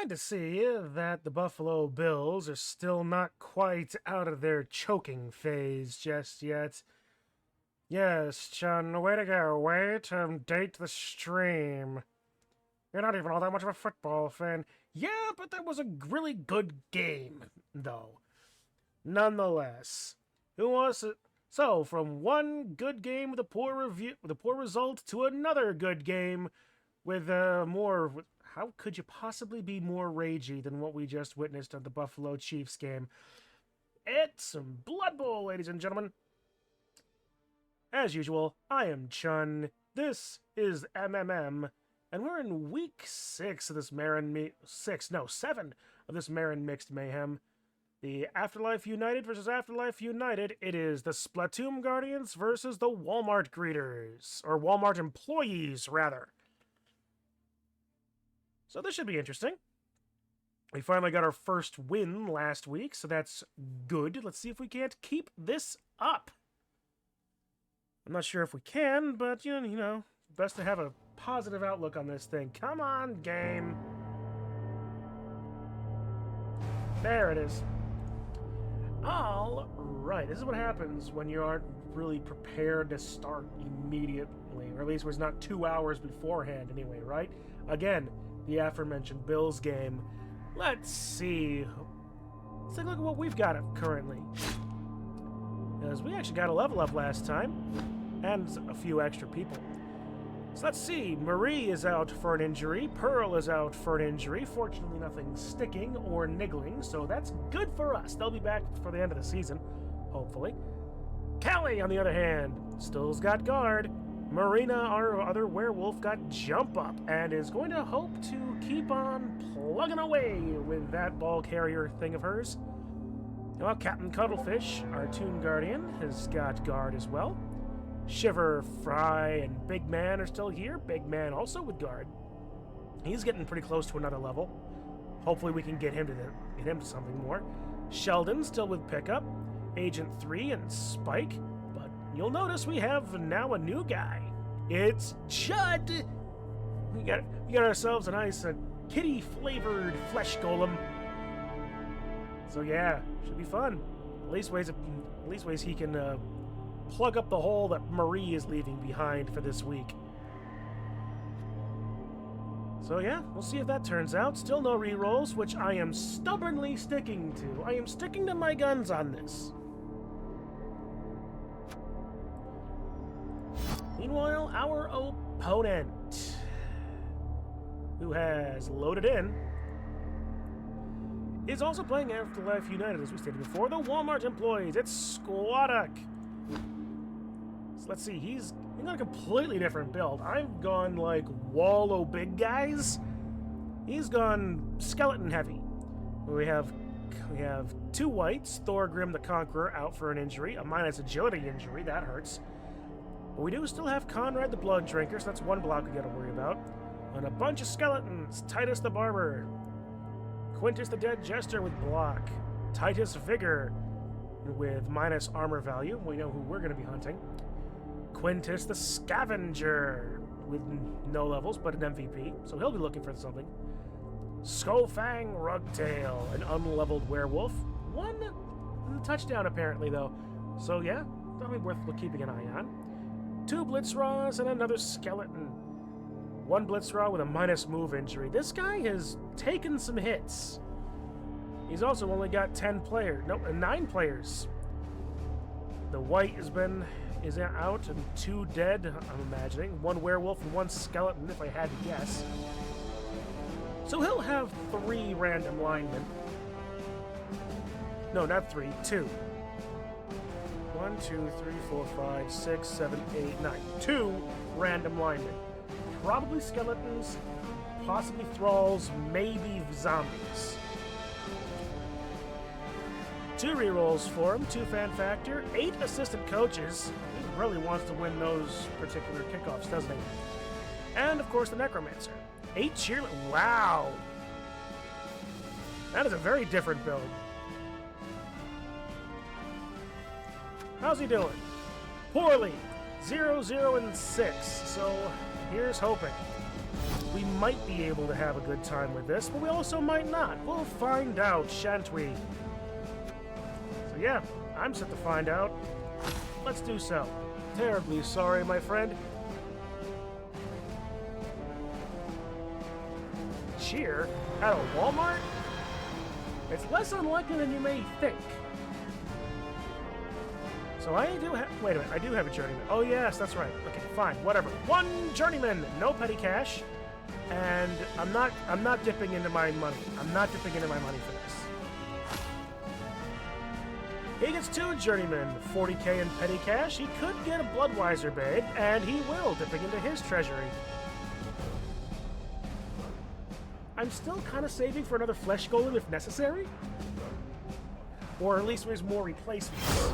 Glad to see that the Buffalo Bills are still not quite out of their choking phase just yet. Yes, Chun, way to go. Way to date the stream. You're not even all that much of a football fan. Yeah, but that was a really good game, though. Nonetheless, who wants it? So, from one good game with a poor result to another good game with more. How could you possibly be more ragey than what we just witnessed at the Buffalo Chiefs game? It's Blood Bowl, ladies and gentlemen. As usual, I am Chun. This is MMM, and we're in week 6 of this Marin 7 of this Marin Mixed Mayhem. The Afterlife United versus Afterlife United. It is the Splatoon Guardians versus the Walmart Greeters, or Walmart employees, rather. So this should be interesting. We finally got our first win last week, so that's good. Let's see if we can't keep this up. I'm not sure if we can, but, you know, best to have a positive outlook on this thing. Come on, game. There it is. All right, this is what happens when you aren't really prepared to start immediately, or at least it was not 2 hours beforehand anyway, right? Again, the aforementioned Bills game. Let's see. Let's take a look at what we've got currently. Because we actually got a level up last time, and a few extra people. So let's see. Marie is out for an injury. Pearl is out for an injury. Fortunately, nothing sticking or niggling, so that's good for us. They'll be back for the end of the season, hopefully. Callie, on the other hand, still's got guard. Marina, our other werewolf, got jump up and is going to hope to keep on plugging away with that ball carrier thing of hers. Well, Captain Cuddlefish, our Toon Guardian, has got guard as well. Shiver, Fry, and Big Man are still here. Big Man also with guard. He's getting pretty close to another level. Hopefully we can get him to something more. Sheldon still with pickup. Agent 3 and Spike. But you'll notice we have now a new guy. It's Chud! We got ourselves a nice kitty-flavored flesh golem. So yeah, should be fun. At least ways he can plug up the hole that Marie is leaving behind for this week. So yeah, we'll see if that turns out. Still no rerolls, which I am stubbornly sticking to. I am sticking to my guns on this. Meanwhile, our opponent, who has loaded in, is also playing Afterlife United, as we stated before. The Walmart employees. It's Squadok. So let's see. He's got a completely different build. I've gone like Wallow big guys. He's gone skeleton heavy. We have 2 whites. Thorgrim the Conqueror out for an injury, a minus agility injury. That hurts. But we do still have Conrad the Blood Drinker, so that's one block we got to worry about. And a bunch of skeletons. Titus the Barber. Quintus the Dead Jester with block. Titus Vigor with minus armor value. We know who we're going to be hunting. Quintus the Scavenger with no levels, but an MVP, so he'll be looking for something. Skullfang Rugtail, an unleveled werewolf. 1 touchdown, apparently, though. So yeah, that'll be worth keeping an eye on. 2 Blitzraws and another skeleton. 1 Blitzraw with a minus move injury. This guy has taken some hits. He's also only got 9 players. The white is out and 2 dead, I'm imagining. 1 werewolf and 1 skeleton, if I had to guess. So he'll have 3 random linemen. No, not 3, 2. 1, 2, 3, 4, 5, 6, 7, 8, 9. 2 random linemen. Probably skeletons, possibly thralls, maybe zombies. 2 rerolls for him, 2 fan factor, 8 assistant coaches. He really wants to win those particular kickoffs, doesn't he? And, of course, the Necromancer. 8 cheerleaders. Wow! That is a very different build. How's he doing? Poorly. 0, 0, and 6. So, here's hoping. we might be able to have a good time with this, but we also might not. We'll find out, shan't we? So yeah, I'm set to find out. Let's do so. Terribly sorry, my friend. Cheer at a Walmart? It's less unlikely than you may think. So I do have... Wait a minute, I do have a journeyman. Oh, yes, that's right. Okay, fine, whatever. One journeyman, no petty cash. And I'm not dipping into my money. I'm not dipping into my money for this. He gets 2 journeymen, 40k in petty cash. He could get a Bloodweiser babe, and he will, dipping into his treasury. I'm still kind of saving for another flesh golem if necessary. Or at least there's more replacements.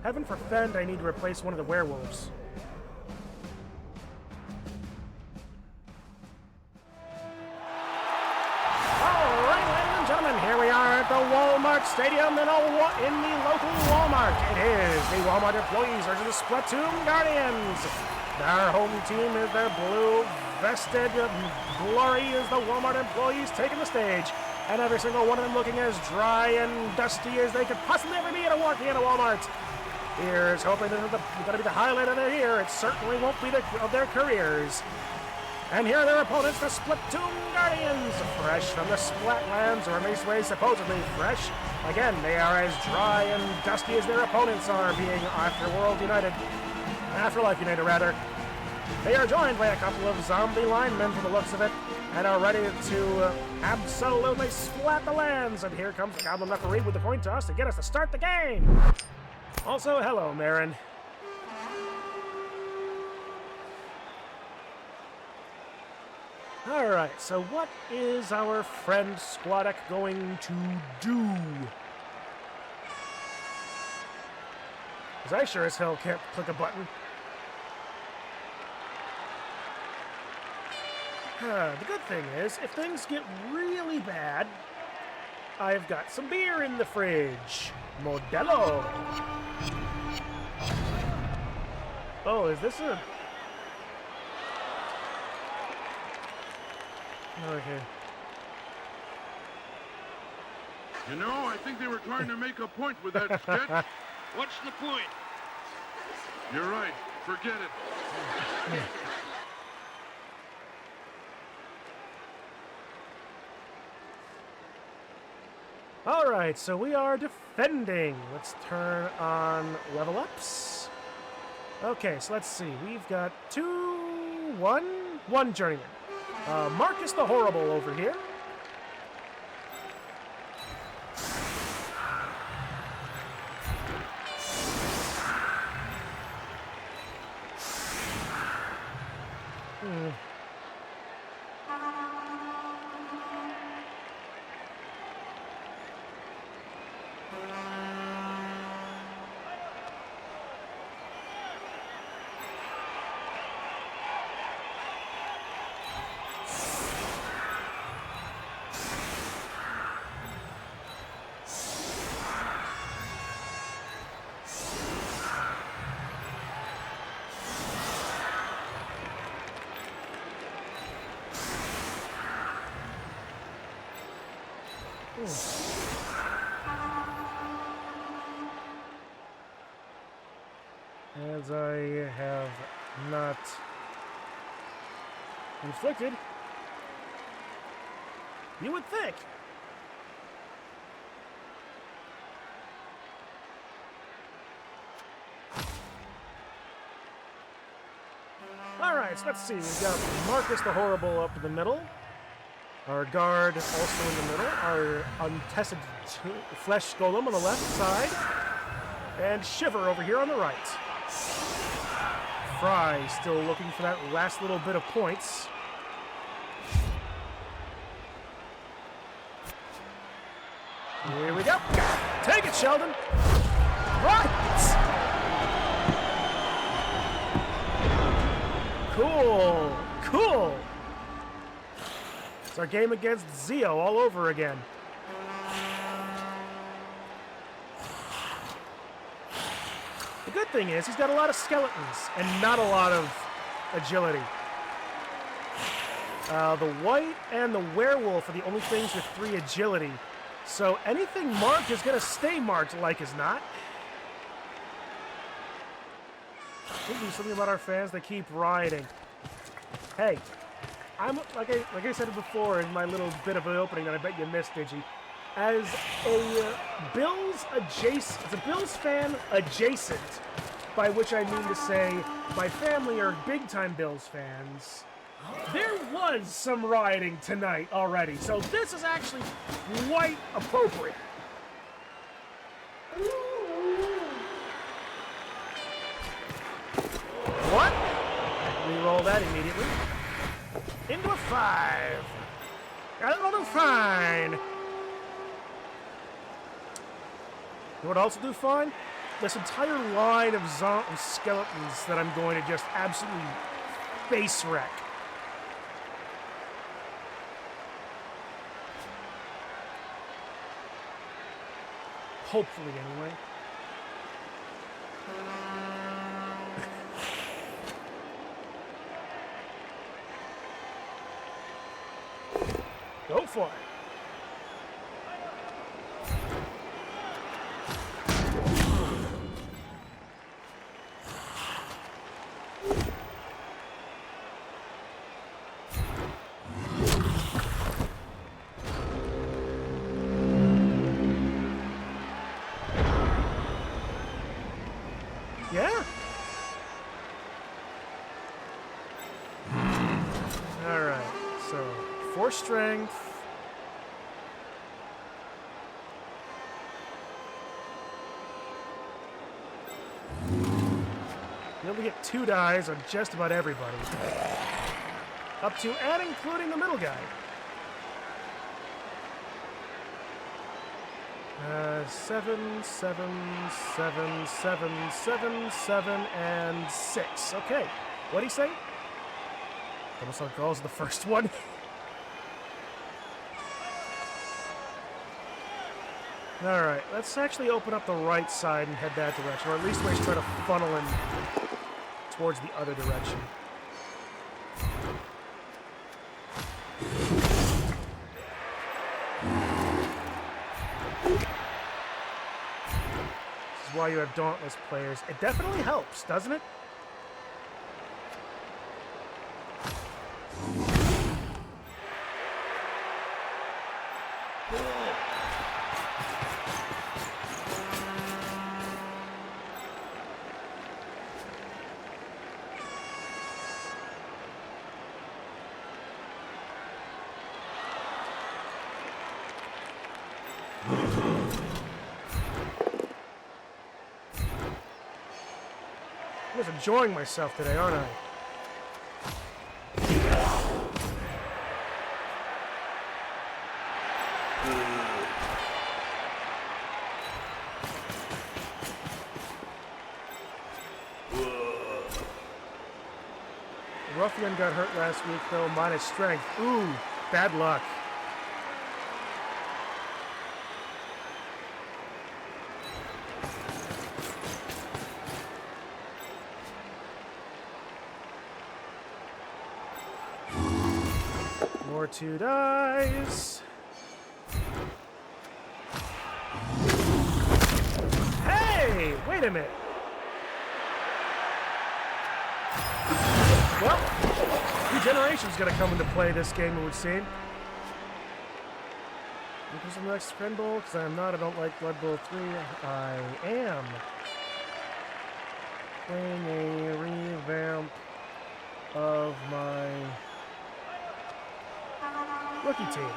Heaven forfend, I need to replace one of the werewolves. Alright, ladies and gentlemen, here we are at the Walmart Stadium in the local Walmart. It is the Walmart employees versus the Splatoon Guardians. Their home team is their blue-vested glory as the Walmart employees taking the stage. And every single one of them looking as dry and dusty as they could possibly ever be at a Walmart. Here's hoping this is going to be the highlight of their year. It certainly won't be of their careers. And here are their opponents, the Splatoon Guardians, fresh from the Splatlands, or in this way, supposedly fresh. Again, they are as dry and dusty as their opponents are, being Afterlife United, rather. They are joined by a couple of zombie linemen from the looks of it, and are ready to absolutely splat the lands. And here comes the Goblin referee with the coin toss to get us to start the game. Also, hello, Marin. Alright, so what is our friend Squadek going to do? Because I sure as hell can't click a button. The good thing is, if things get really bad, I've got some beer in the fridge. Modelo. Oh, is this a... Okay. You know, I think they were trying to make a point with that sketch. What's the point? You're right. Forget it. Alright, so we are defending. Let's turn on level ups. Okay, so let's see. We've got one journeyman. Marcus the Horrible over here. As I have not inflicted, you would think. Alright, so let's see. We've got Marcus the Horrible up in the middle. Our guard also in the middle. Our untested flesh golem on the left side. And Shiver over here on the right. Fry still looking for that last little bit of points. Here we go. Take it, Sheldon. Right. Cool. Cool. It's our game against Zeo all over again. The good thing is he's got a lot of skeletons and not a lot of agility. The white and the werewolf are the only things with 3 agility. So anything marked is going to stay marked, like as not. Could be something about our fans that keep rioting. Hey, I'm like I said before in my little bit of an opening that I bet you missed, Digi. As a Bills fan adjacent, by which I mean to say my family are big-time Bills fans, there was some rioting tonight already, so this is actually quite appropriate. What? Reroll that immediately. Into a 5. Got another fine. You know what also do fine? This entire line of skeletons that I'm going to just absolutely face wreck. Hopefully, anyway. Go for it. Yeah. All right. So, 4 strength. You'll be able to get 2 dies on just about everybody. Up to and including the middle guy. 7, 7, 7, 7, 7, 7, and 6. Okay. What'd he say? Almost like goals the first one. Alright, let's actually open up the right side and head that direction, or at least let's try to funnel him towards the other direction. This is why you have Dauntless players. It definitely helps, doesn't it? I'm just enjoying myself today, aren't I? Ruffian got hurt last week, though, minus strength. Ooh, bad luck. More 2 dies. Hey, wait a minute. Well, regeneration's gonna come into play this game, it would seem. Because of the next Friend Bowl, because I am not, I don't like Blood Bowl 3. I am playing a revamp of my rookie team.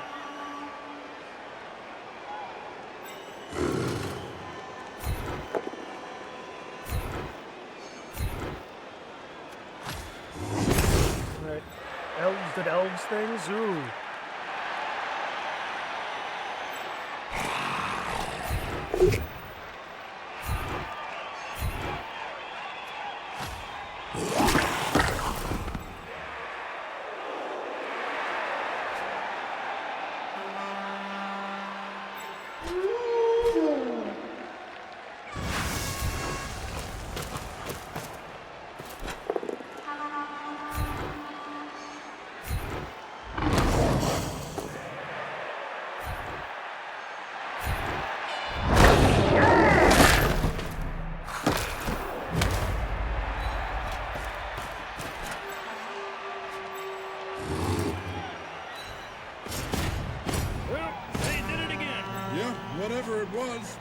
Right. Elves did elves things? Ooh. whatever it was.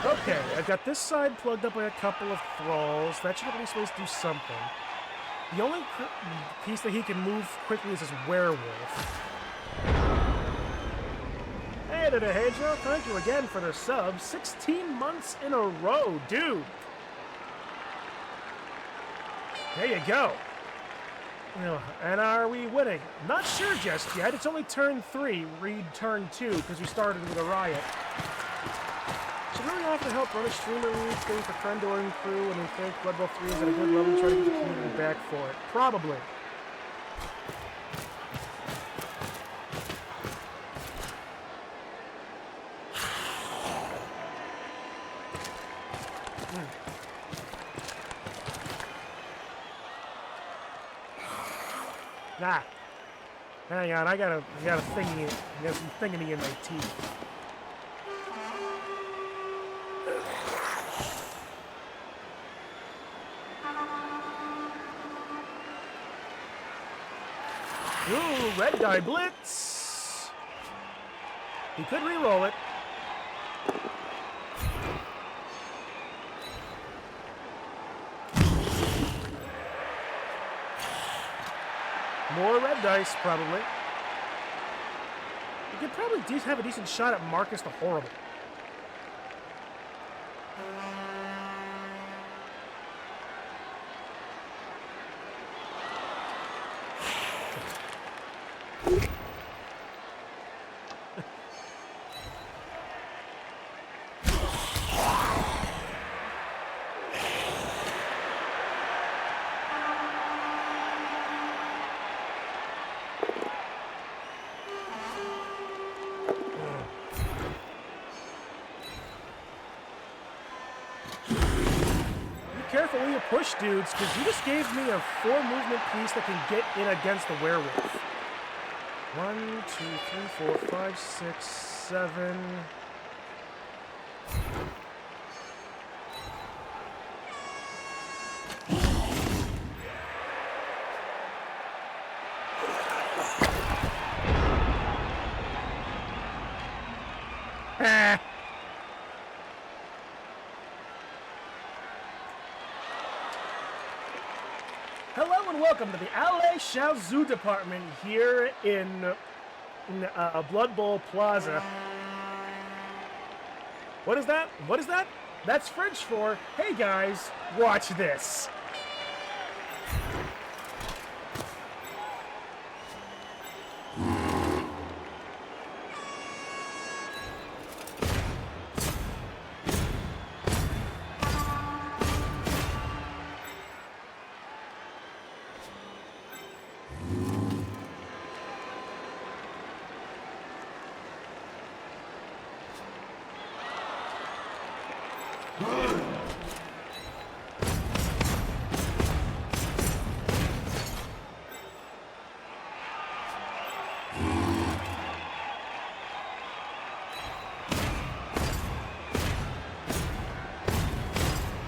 Okay, I've got this side plugged up by a couple of thralls. That should at least do something. The only piece that he can move quickly is his werewolf. Hey there, Hedgehog. Thank you again for the sub. 16 months in a row, dude. There you go. And are we winning? Not sure just yet. It's only turn 3. Read turn 2 because we started with a riot. Should really often help run a streamer thing for Krendoring through when we think Blood Bowl 3 is at a good level and try to get the community back for it. Probably. Ah, hang on, I got a thingy, I got some thingy in my teeth. Ooh, red die blitz. He could re-roll it. More red dice, probably. You could probably have a decent shot at Marcus the Horrible. Careful when you push dudes, because you just gave me a 4 movement piece that can get in against the werewolf. 1, 2, 3, 4, 5, 6, 7. Ah. Hello and welcome to the Alley Shao Zoo department here in Blood Bowl Plaza. What is that? What is that? That's French for, hey guys, watch this.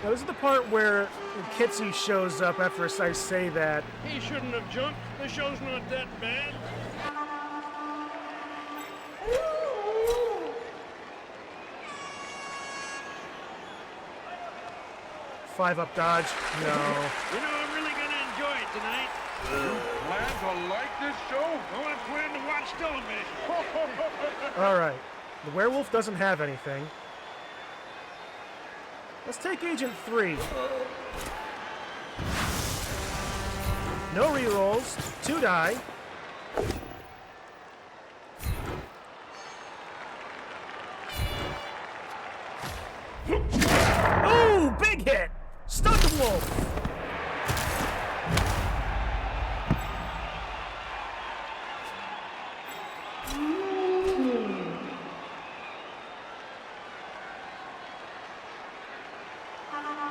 Now this is the part where Kitsy shows up after I say that. He shouldn't have jumped. The show's not that bad. Five up dodge. No. You know, I'm really gonna enjoy it tonight. Plan to like this show? Oh, I plan to watch television. All right. The werewolf doesn't have anything. Let's take Agent 3. No rerolls. 2 die. Ooh, big hit! Stun the wolf!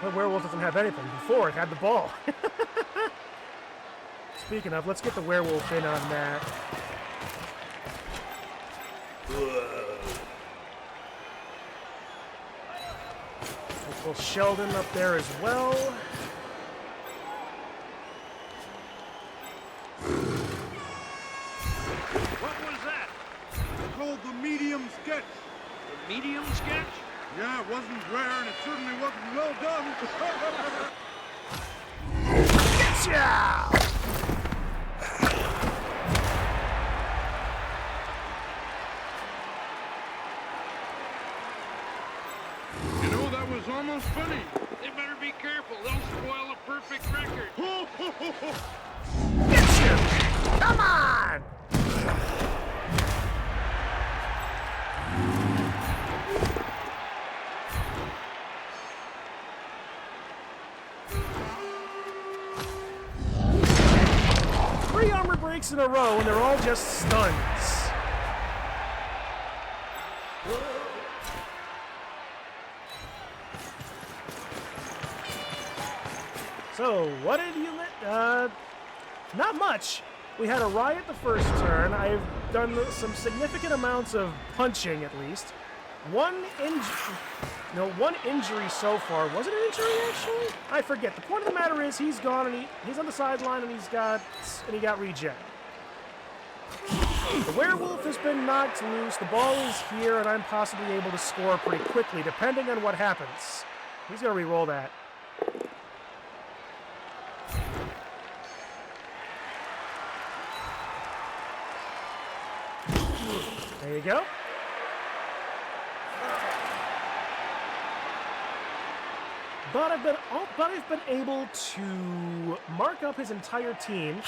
The werewolf doesn't have anything. Before, it had the ball. Speaking of, let's get the werewolf in on that. Let's pull Sheldon up there as well. What was that? Called the medium sketch. medium sketch? Yeah, it wasn't rare, and it certainly wasn't well done. Getcha! You know, that was almost funny. They better be careful. They'll spoil a perfect record. Getcha! Come on! Three armor breaks in a row, and they're all just stuns. So, what did you not much. We had a riot the first turn. I've done some significant amounts of punching, at least. One injury so far. Was it an injury, actually? I forget. The point of the matter is he's gone, and he's on the sideline, and he got reject. The werewolf has been knocked loose. The ball is here, and I'm possibly able to score pretty quickly, depending on what happens. He's going to re-roll that. There you go. But I've been able to mark up his entire team,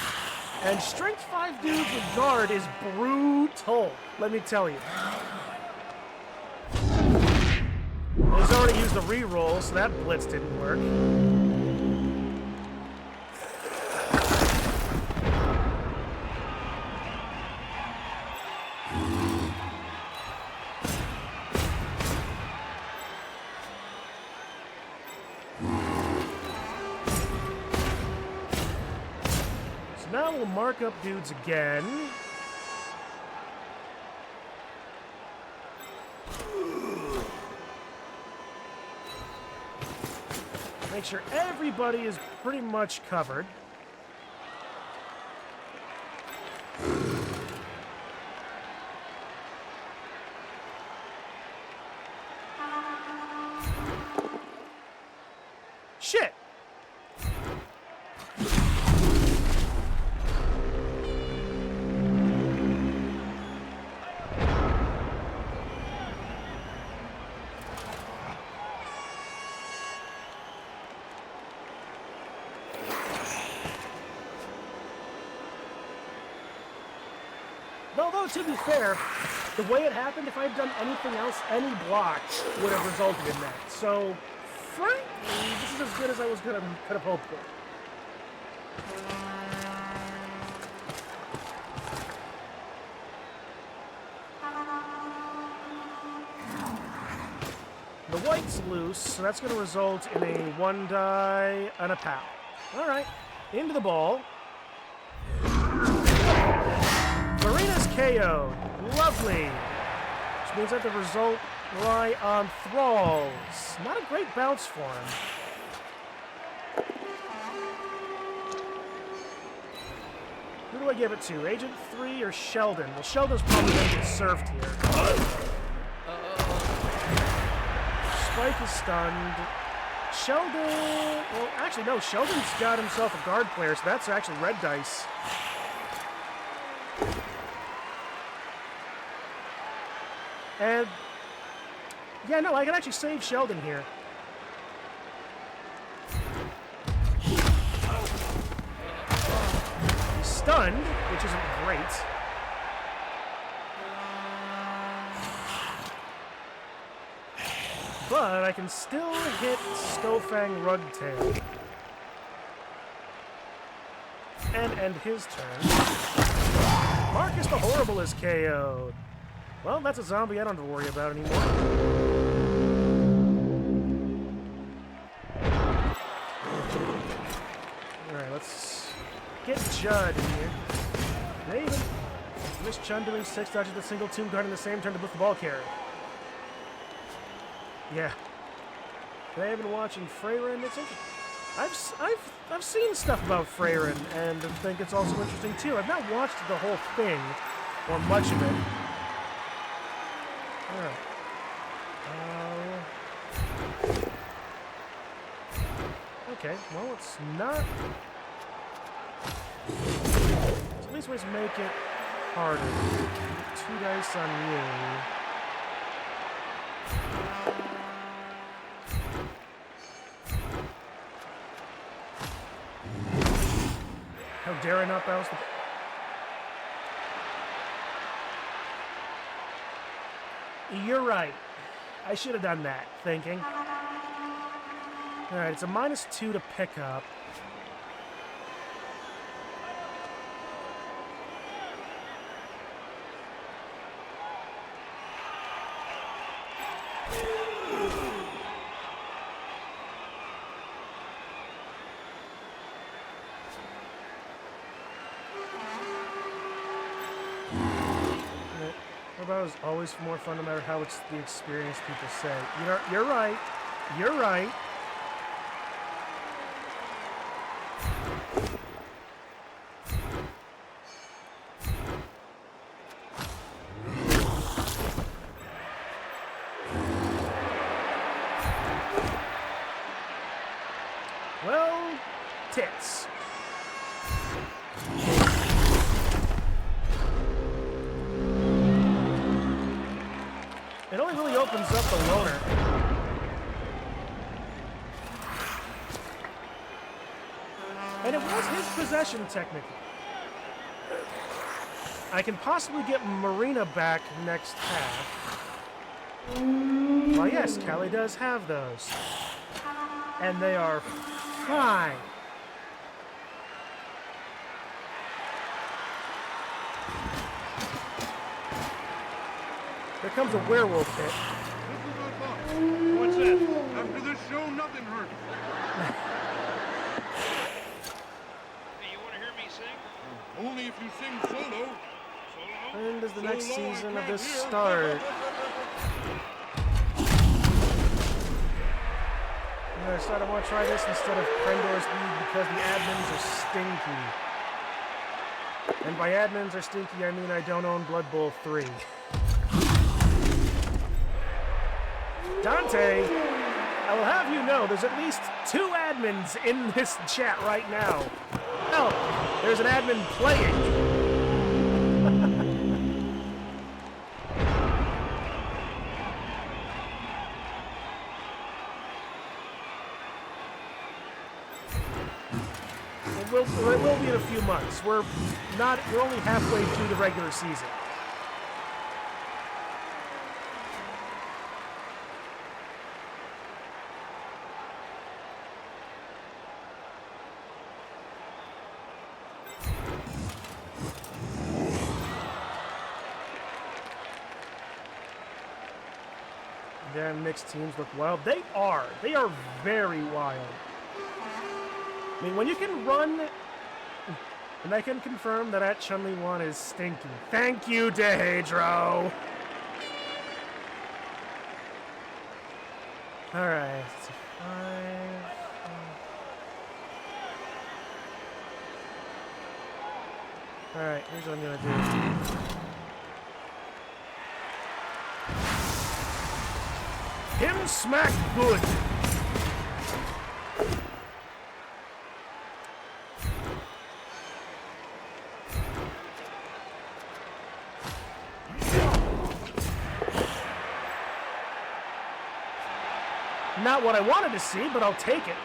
and Strength 5 dude with guard is brutal, let me tell you. He's already used the reroll, so that blitz didn't work. Now we'll mark up dudes again. Make sure everybody is pretty much covered. Shit! Although, to be fair, the way it happened, if I had done anything else, any block would have resulted in that. So, frankly, this is as good as I could have hoped for. The white's loose, so that's going to result in a 1-die and a pow. All right, into the ball. Marina's KO'd. Lovely. Which means that the result lie on Thralls. Not a great bounce for him. Who do I give it to? Agent 3 or Sheldon? Well, Sheldon's probably going to get surfed here. Spike is stunned. Sheldon... Well, actually, no. Sheldon's got himself a guard player, so that's actually red dice. And, yeah, no, I can actually save Sheldon here. He's stunned, which isn't great. But I can still hit Stofang Rugtail. And end his turn. Marcus the Horrible is KO'd. Well, that's a zombie I don't have to worry about anymore. Alright, let's get Judd in here. Maybe. Miss Chun doing 6 dodges with a single tomb guard in the same turn to lift the ball carrier. Yeah. Today I've been watching Freyrin. It's interesting. I've seen stuff about Freyrin, and I think it's also interesting too. I've not watched the whole thing, or much of it. Alright. Okay, well, it's not... So at least let's make it harder. 2 dice on you. How dare I not bounce the... You're right. I should have done that, thinking. Alright, it's a -2 to pick up. It was always more fun no matter how it's the experience, people say. You're right. You're right. Well, tits. It only really opens up the loner. And it was his possession, technically. I can possibly get Marina back next half. Well, yes, Callie does have those. And they are fine. Here comes a werewolf hit. This is our thought. What's that? After this show, nothing hurts. Hey, you want to hear me sing? Only if you sing solo. Solo? When does the next Solo, I season of can't this hear. start? I decided I want to try this instead of Krendor's League because the admins are stinky. And by admins are stinky, I mean I don't own Blood Bowl 3. Dante, I will have you know there's at least 2 admins in this chat right now. Hell, there's an admin playing. It will be in a few months. We're only halfway through the regular season. Yeah, mixed teams look wild. They are. They are very wild. I mean, when you can run, and I can confirm that at Chun-Li 1 is stinky. Thank you, Dehedro. All right, it's a 5. All right, here's what I'm gonna do. Him smack good. Not what I wanted to see, but I'll take it.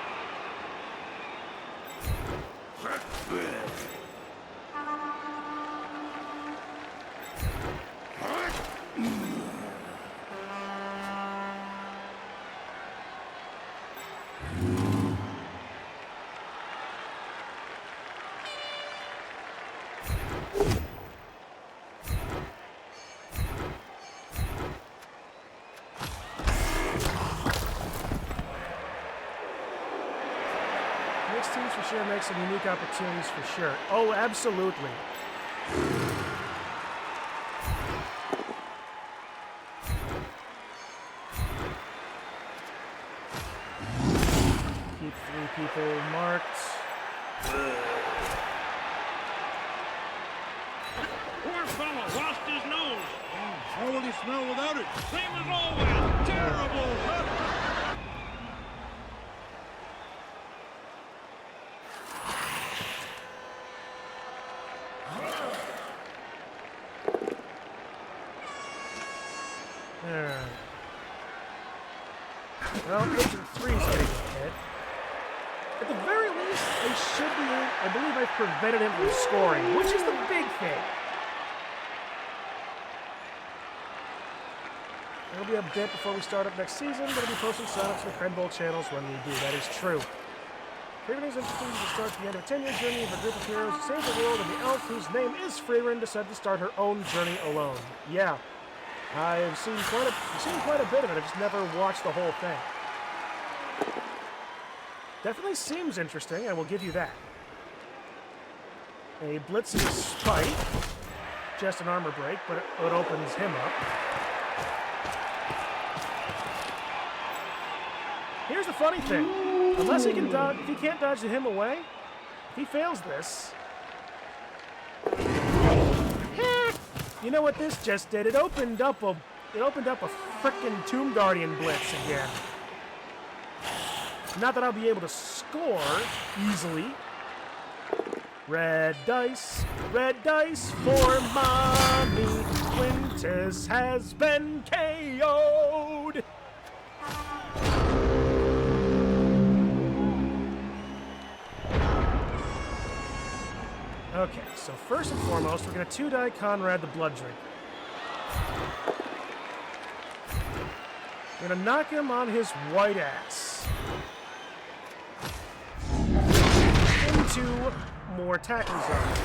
Mixed teams for sure make some unique opportunities for sure. Oh, absolutely. Keep 3 people marked. Poor fellow lost his nose. How will he smell without it? Same as always. Terrible. Alright. Well, Agent 3's getting hit. At the very least, I believe I've prevented him from scoring, which is the big thing. It'll be a bit before we start up next season, but I'll be posting signups to the Creme Bowl channels when we do. That is true. Freeman is interesting to start the end of a 10-year journey of a group of heroes who save the world, and the elf, whose name is Freeman, decided to start her own journey alone. Yeah, I've seen quite a bit of it. I've just never watched the whole thing. Definitely seems interesting, I will give you that. A blitzing spike, just an armor break, but it opens him up. Here's the funny thing. Unless he can dodge, if he can't dodge him away, if he fails this, you know what this just did? It opened up a frickin' Tomb Guardian blitz again. Not that I'll be able to score easily. Red dice for mommy. Quintus has been KO'd. Okay, so first and foremost, we're going to 2-die Conrad the Blood Drinker. We're going to knock him on his white ass. Into more tackle zones.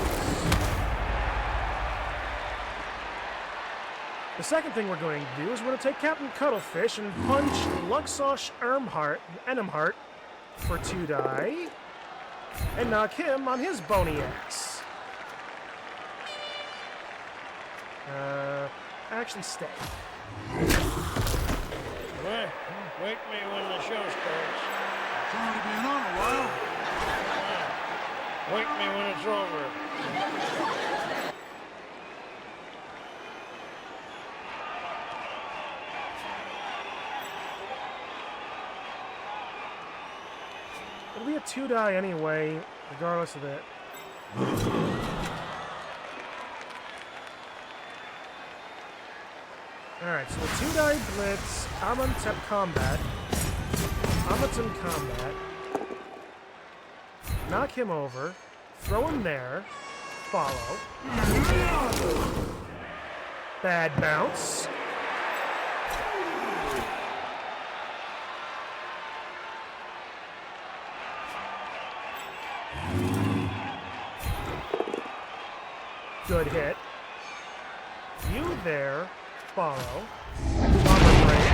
The second thing we're going to do is we're going to take Captain Cuttlefish and punch Luxosh Enumheart for 2-die and knock him on his bony ass. Actually stay. Well, wake me when the show starts. It's already been on a while. Wake me when it's over. It'll be a 2-die anyway, regardless of that. Alright, so a 2-die blitz, Amatem combat. Knock him over, throw him there, follow. Bad bounce. Good hit. You there, follow. Armor break.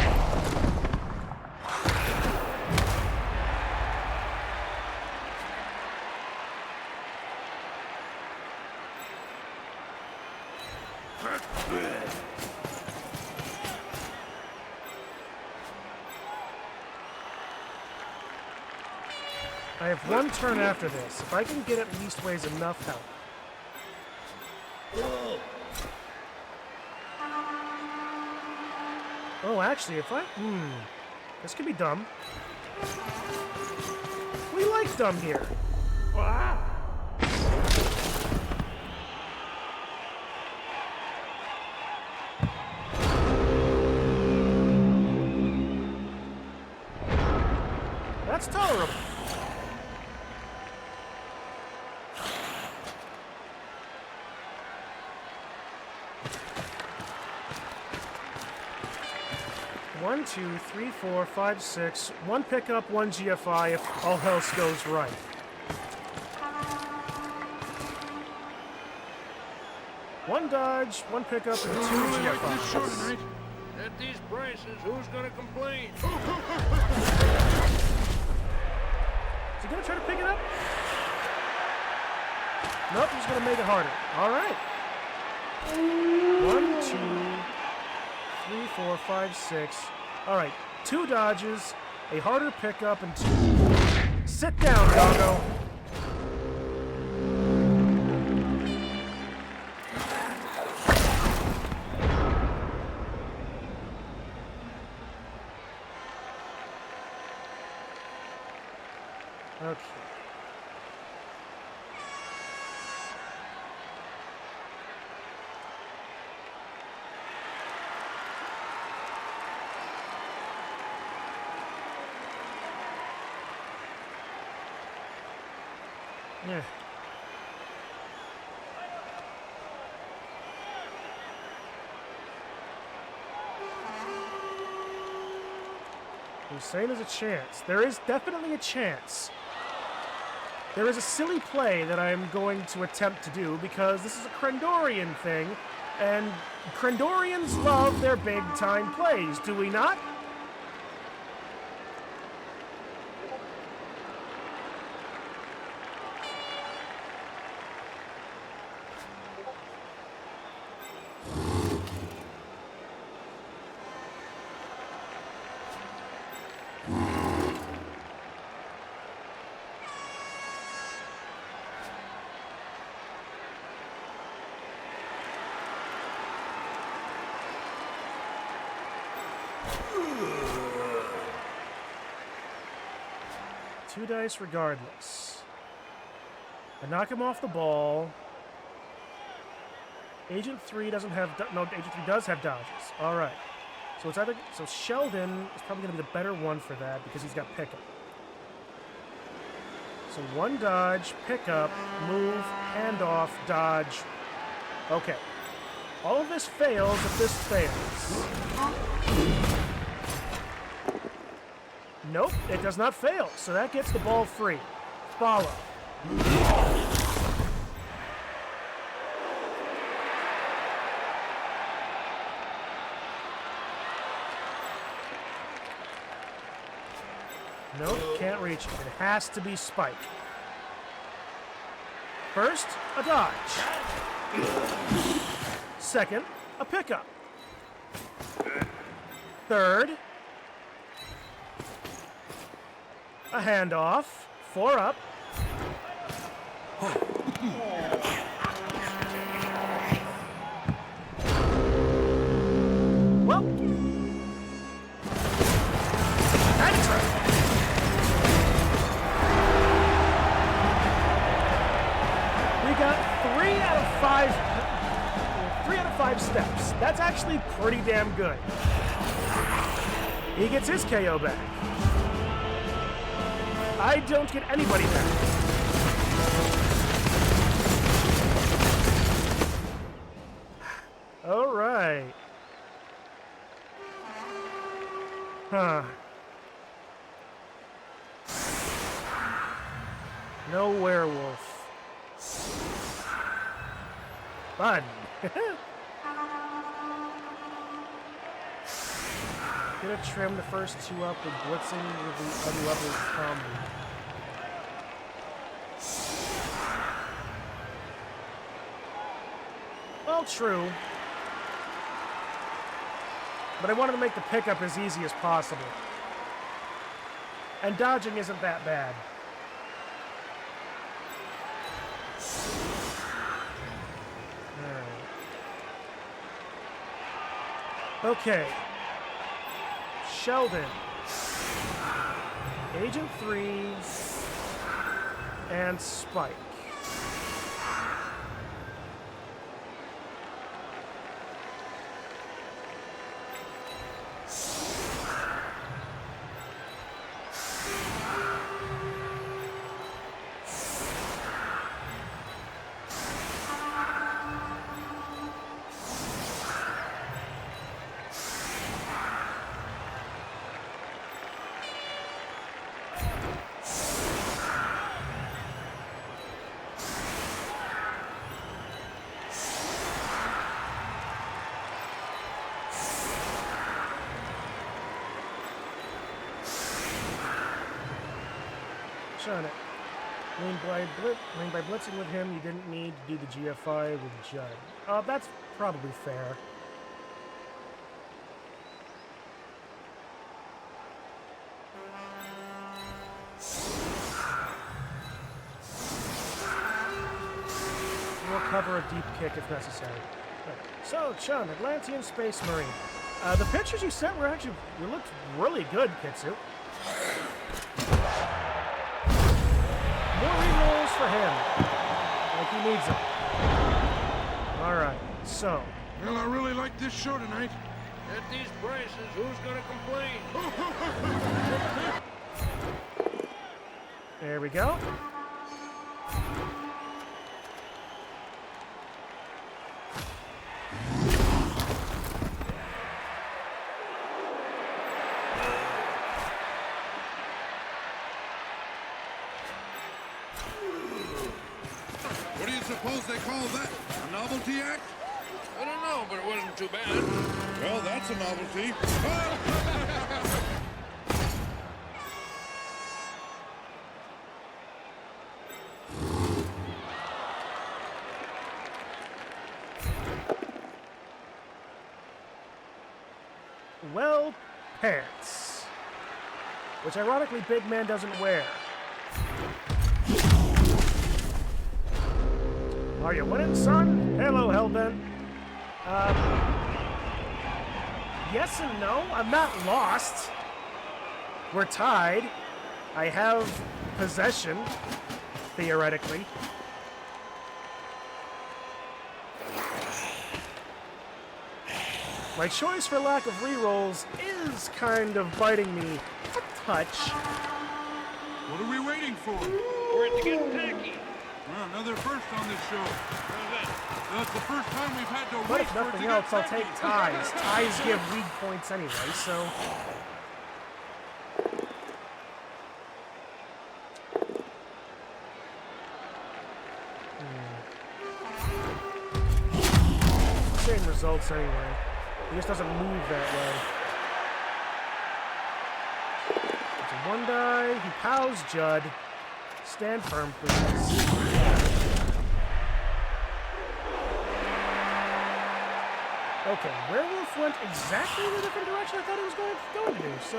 I have one turn after this. If I can get at least ways enough help. Oh, actually, if I... This could be dumb. We like dumb here. Wow. That's tolerable. One, 2, 3, 4, 5, 6. One pickup, one GFI if all else goes right. One dodge, one pickup, and 2 This short GFIs. night. At these prices, who's gonna complain? Is he gonna try to pick it up? Nope, he's gonna make it harder. All right. 1, 2, 3, 4, 5, 6. All right, 2 dodges, a harder pickup, and 2. Sit down, doggo. Okay. Yeah. You're saying there's a chance. There is definitely a chance. There is a silly play that I'm going to attempt to do because this is a Krendorian thing, and Krendorians love their big-time plays, do we not? Two dice regardless. I knock him off the ball. Agent 3 doesn't have... No, Agent 3 does have dodges. All right. So it's either... So Sheldon is probably going to be the better one for that because he's got pickup. So one dodge, pickup, move, handoff, dodge. Okay. All of this fails if this fails. Nope, it does not fail, so that gets the ball free. Follow. Nope, can't reach it. It has to be Spike. First, a dodge. Second, a pickup. Third, a handoff. 4 up. Well, and it's right. We got 3 out of 5 steps. That's actually pretty damn good. He gets his KO back. I don't get anybody back. All right. Huh. No werewolf. Fun. Gonna trim the first 2 up with blitzing with the unleveled combo. Well, true. But I wanted to make the pickup as easy as possible. And dodging isn't that bad. Alright. Okay. Sheldon, Agent 3, and Spike. On it. Lean by blitzing with him, you didn't need to do the GFI with Judd. That's probably fair. We'll cover a deep kick if necessary. Right. So, Chun, Atlantean Space Marine. The pictures you sent were actually, you looked really good, Kitsu. More rerolls for him. Like he needs them. Alright, so. Well, I really like this show tonight. At these prices, who's gonna complain? There we go. novelty act? I don't know, but it wasn't too bad. Well, that's a novelty. Well, pants. Which ironically Big Man doesn't wear. Are you winning, son? Hello, Hellbent. Yes and no. I'm not lost. We're tied. I have possession, theoretically. My choice for lack of rerolls is kind of biting me a touch. What are we waiting for? We're at to get tacky. Well, another first on this show. That's the first time we've had to But wait if for it nothing to else, get I'll take tacky. ties. Ties give weak points anyway, so... Same results anyway. He just doesn't move that way. It's a one die. He pows Judd. Stand firm, please. Okay, Werewolf went exactly in a different direction I thought he was going to do, so,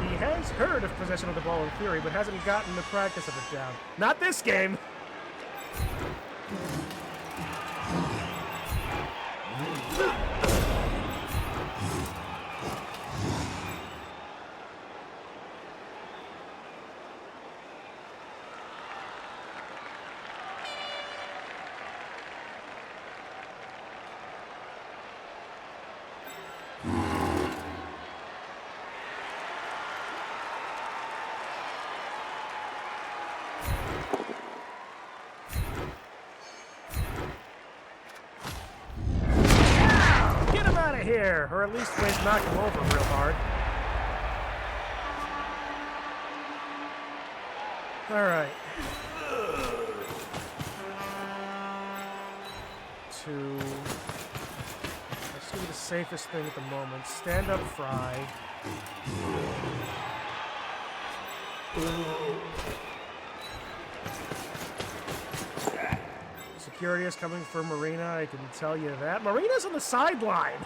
He has heard of possession of the ball in theory, but hasn't gotten the practice of it down. Not this game! Here, or at least knock him over real hard. Alright. Let's do the safest thing at the moment. Stand up, Fry. Security is coming for Marina, I can tell you that. Marina's on the sideline!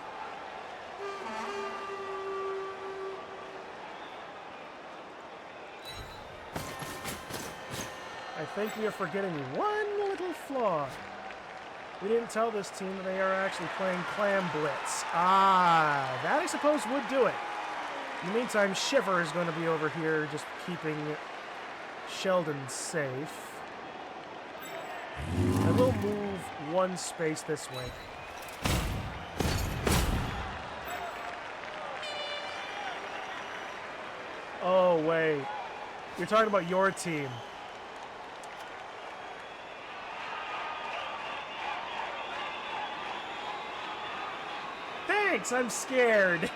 I think we are forgetting one little flaw. We didn't tell this team that they are actually playing Clam Blitz. Ah, that I suppose would do it. In the meantime, Shiver is going to be over here just keeping Sheldon safe. I will move one space this way. Oh, wait. You're talking about your team. Thanks, I'm scared.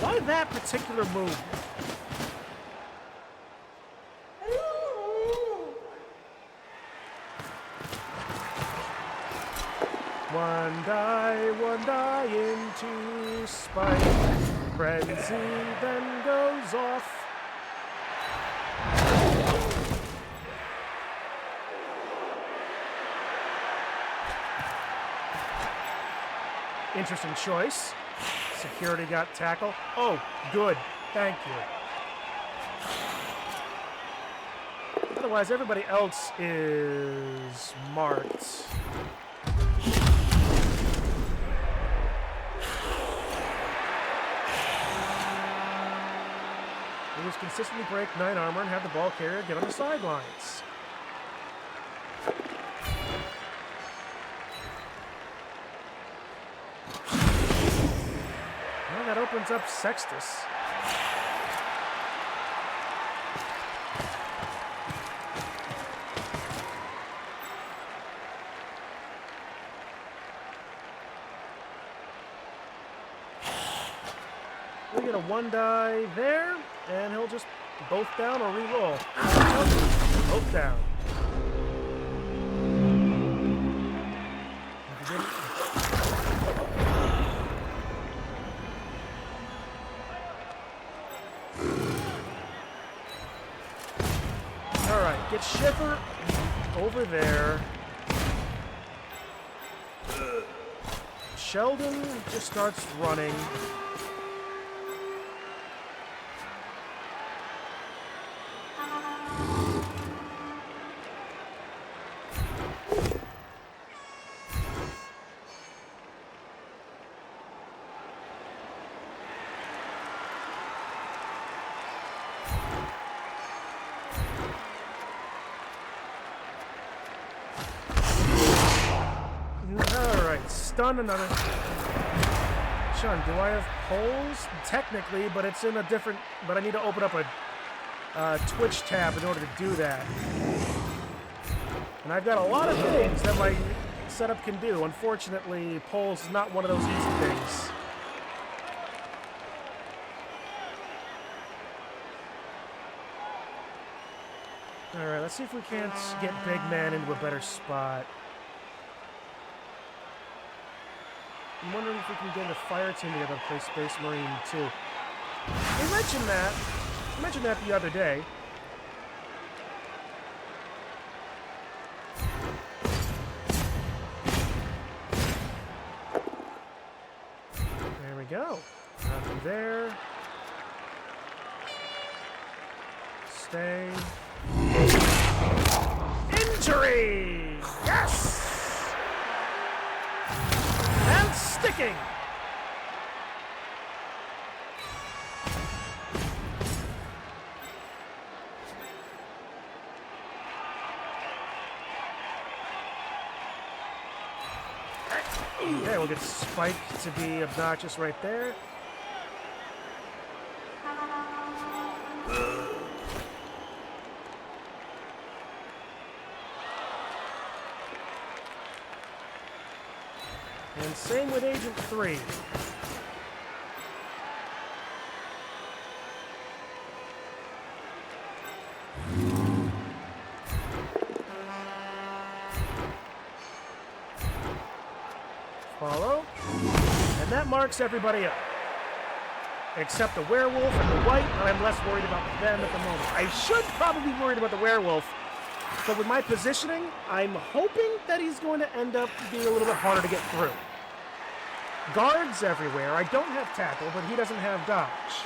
Why that particular move? One die into spike. Frenzy then goes off. Interesting choice. Security got tackle. Oh, good. Thank you. Otherwise, everybody else is marked. He was consistently break 9 armor and have the ball carrier get on the sidelines. Well, that opens up Sextus. get a 1 die there, and he'll just both down or re-roll. Both down. Alright, get Schiffer over there. Sheldon just starts running. Stun another. Sean, do I have polls? Technically, but it's in a different. But I need to open up a Twitch tab in order to do that. And I've got a lot of things that my setup can do. Unfortunately, polls is not one of those easy things. All right, let's see if we can't get Big Man into a better spot. I'm wondering if we can get a fire team together to play Space Marine 2. We mentioned that. I mentioned that the other day. There we go. Nothing there. Stay. Injury! Yes! Sticking. Okay, we'll get Spike to be obnoxious right there. And same with Agent 3. Follow. And that marks everybody up. Except the werewolf and the white, and I'm less worried about them at the moment. I should probably be worried about the werewolf, but with my positioning, I'm hoping that he's going to end up being a little bit harder to get through. Guards everywhere. I don't have tackle, but he doesn't have dodge.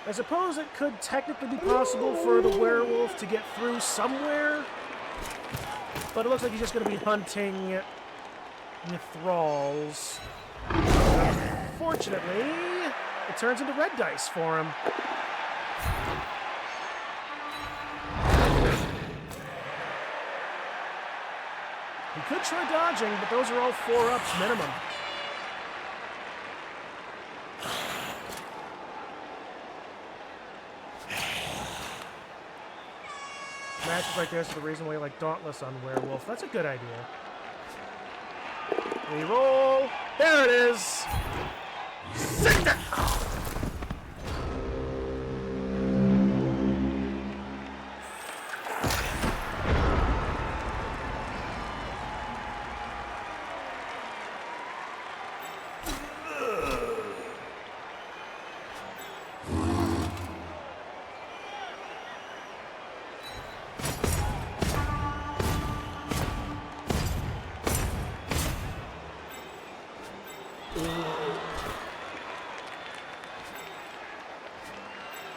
I suppose it could technically be possible for the werewolf to get through somewhere, but it looks like he's just going to be hunting the thralls. Unfortunately, it turns into red dice for him. He could try dodging, but those are all 4-ups minimum. Matches like this are the reason why you like Dauntless on Werewolf. That's a good idea. Reroll. There it is. Sit down.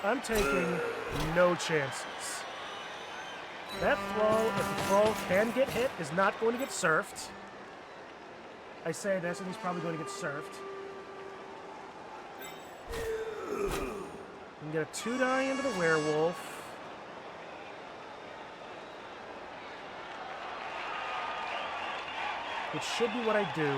I'm taking no chances. That thrall, if the thrall can get hit, is not going to get surfed. I say this, and he's probably going to get surfed. You can get a 2-die into the werewolf. Which should be what I do.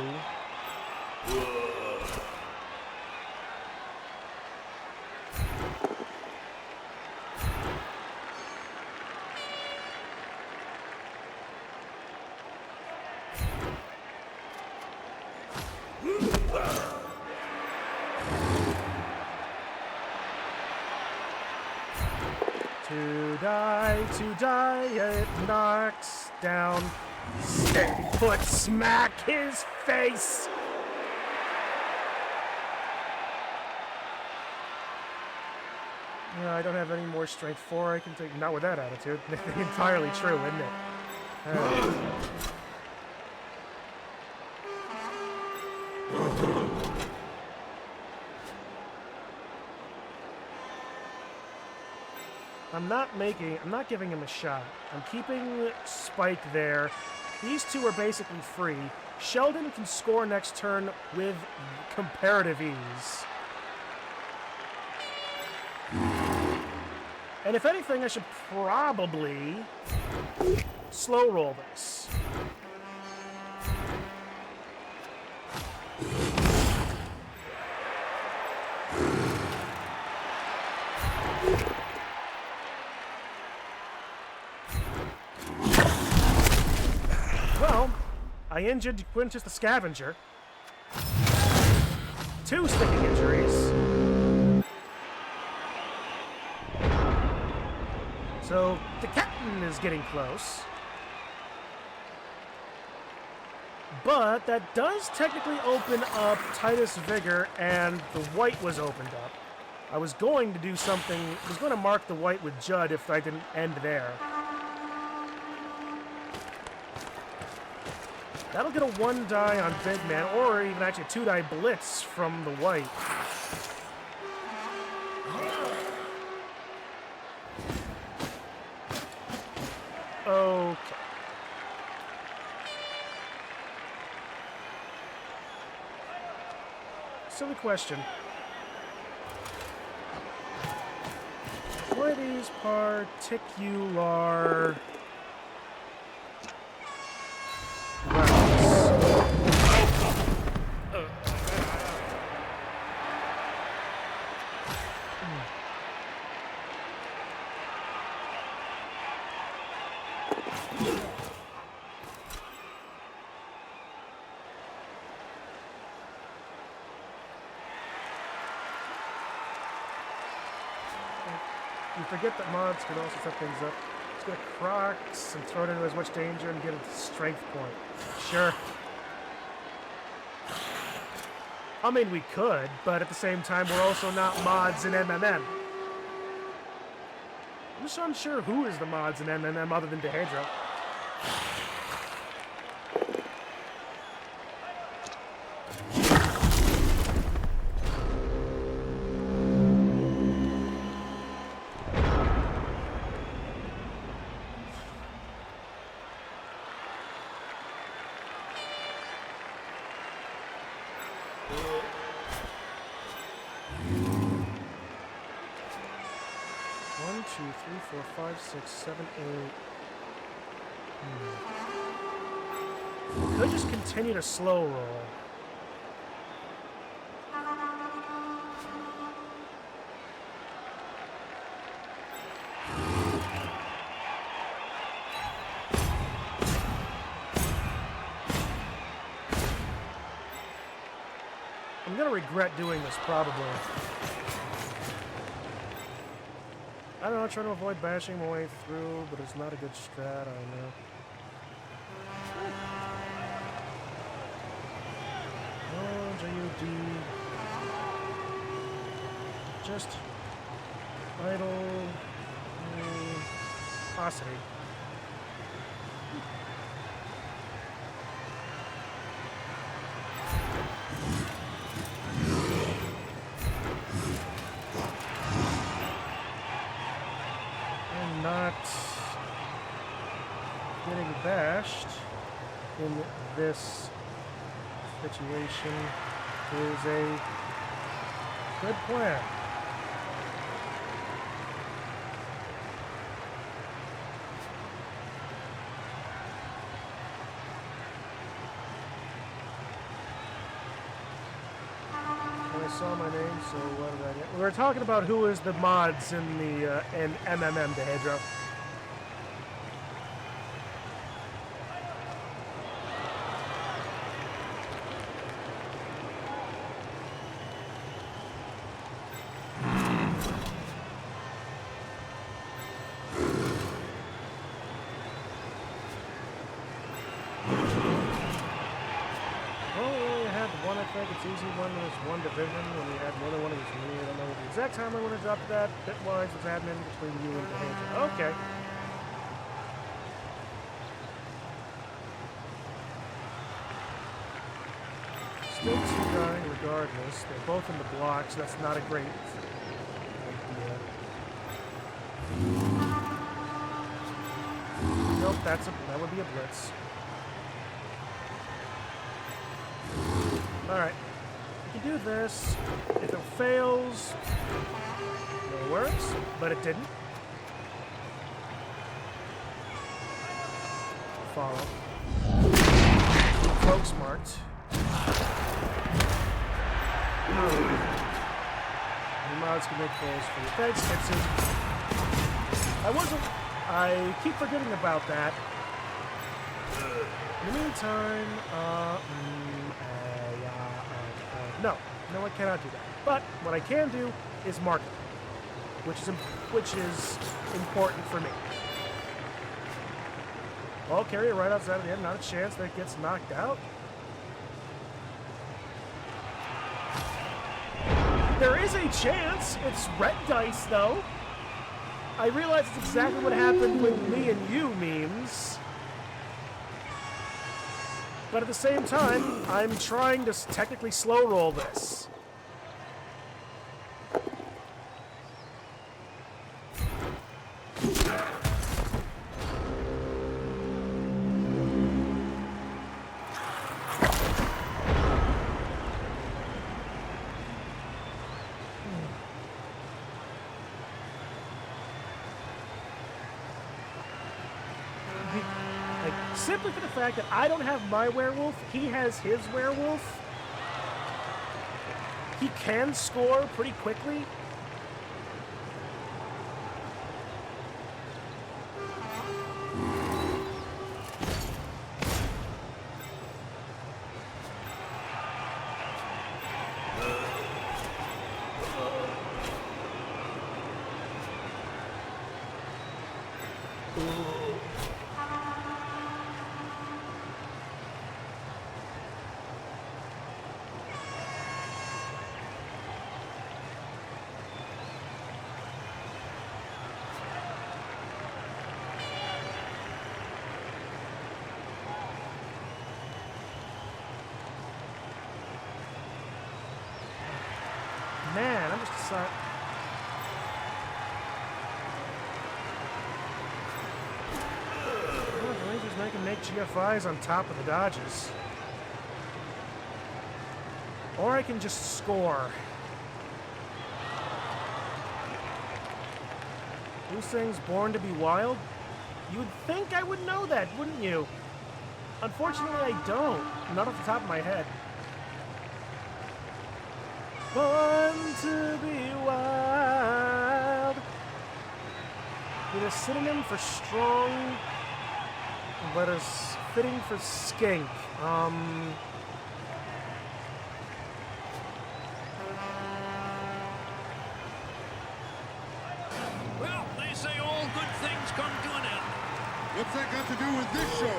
try to die, it knocks down. Steady foot, smack his face. I don't have any more strength 4 I can take. Not with that attitude. Entirely true, isn't it? I'm not giving him a shot. I'm keeping Spike there. These two are basically free. Sheldon can score next turn with comparative ease. And if anything, I should probably slow roll this. Well, I injured Quintus the Scavenger. 2 sticking injuries. So the captain is getting close. But that does technically open up Titus Vigor, and the white was opened up. I was going to do something, I was going to mark the white with Judd if I didn't end there. That'll get a 1 die on Big Man, or even actually a 2 die blitz from the white. Okay. Silly question. What is particular You forget that mods can also set things up. He's gonna Crocs and throw it into as much danger and get a strength point. Sure. I mean, we could, but at the same time, we're also not mods in MMM. I'm just unsure who is the mods in MMM other than Dehedra. Two, 3, 4, 5, 6, 7, 8. Could just continue to slow roll. I'm gonna regret doing this probably. I don't know, trying to avoid bashing my way through, but it's not a good strat, I know. Oh, JUD. Just idle paucity. Not getting bashed in this situation is a good plan. I saw my name, so what did I get? We were talking about who is the mods in the in MMM Dehedra. one, I think. It's easy one. There's one division when we had more than one of these. I don't know the exact time I want to drop that. Bitwise was admin between you and the Hampton. Okay. Still two dying regardless. They're both in the block, so that's not a great idea. Nope, that would be a blitz. Alright. We can do this. If it fails, it works, but it didn't. Follow. Folk smart. New mods can make goals for you. Thanks, Gibson. I keep forgetting about that. In the meantime, no, I cannot do that. But what I can do is mark it, which is important for me. Ball carrier right outside of the end, not a chance that it gets knocked out. There is a chance. It's red dice, though. I realize it's exactly what happened with me and you memes. But at the same time, I'm trying to technically slow roll this. Simply for the fact that I don't have my werewolf, he has his werewolf. He can score pretty quickly. Man, I'm just deciding. Oh, the Rangers can make GFIs on top of the dodges. Or I can just score. These things born to be wild? You would think I would know that, wouldn't you? Unfortunately, I don't. Not off the top of my head. Born to be wild. With a synonym for strong, but a fitting for skink. Well, they say all good things come to an end. What's that got to do with this show?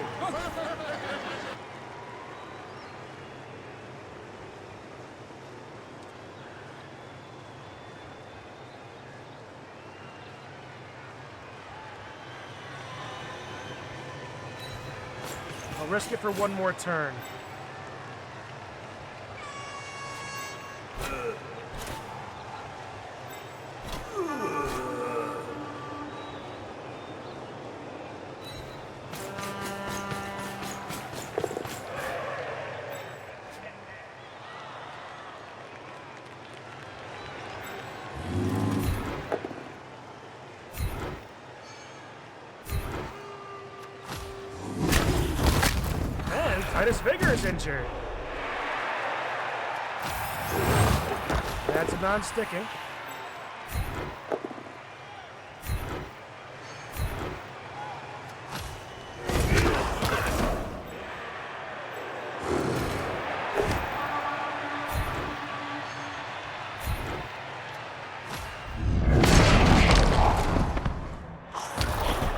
I'll risk it for one more turn. Titus Vigor is injured. That's a non-sticking.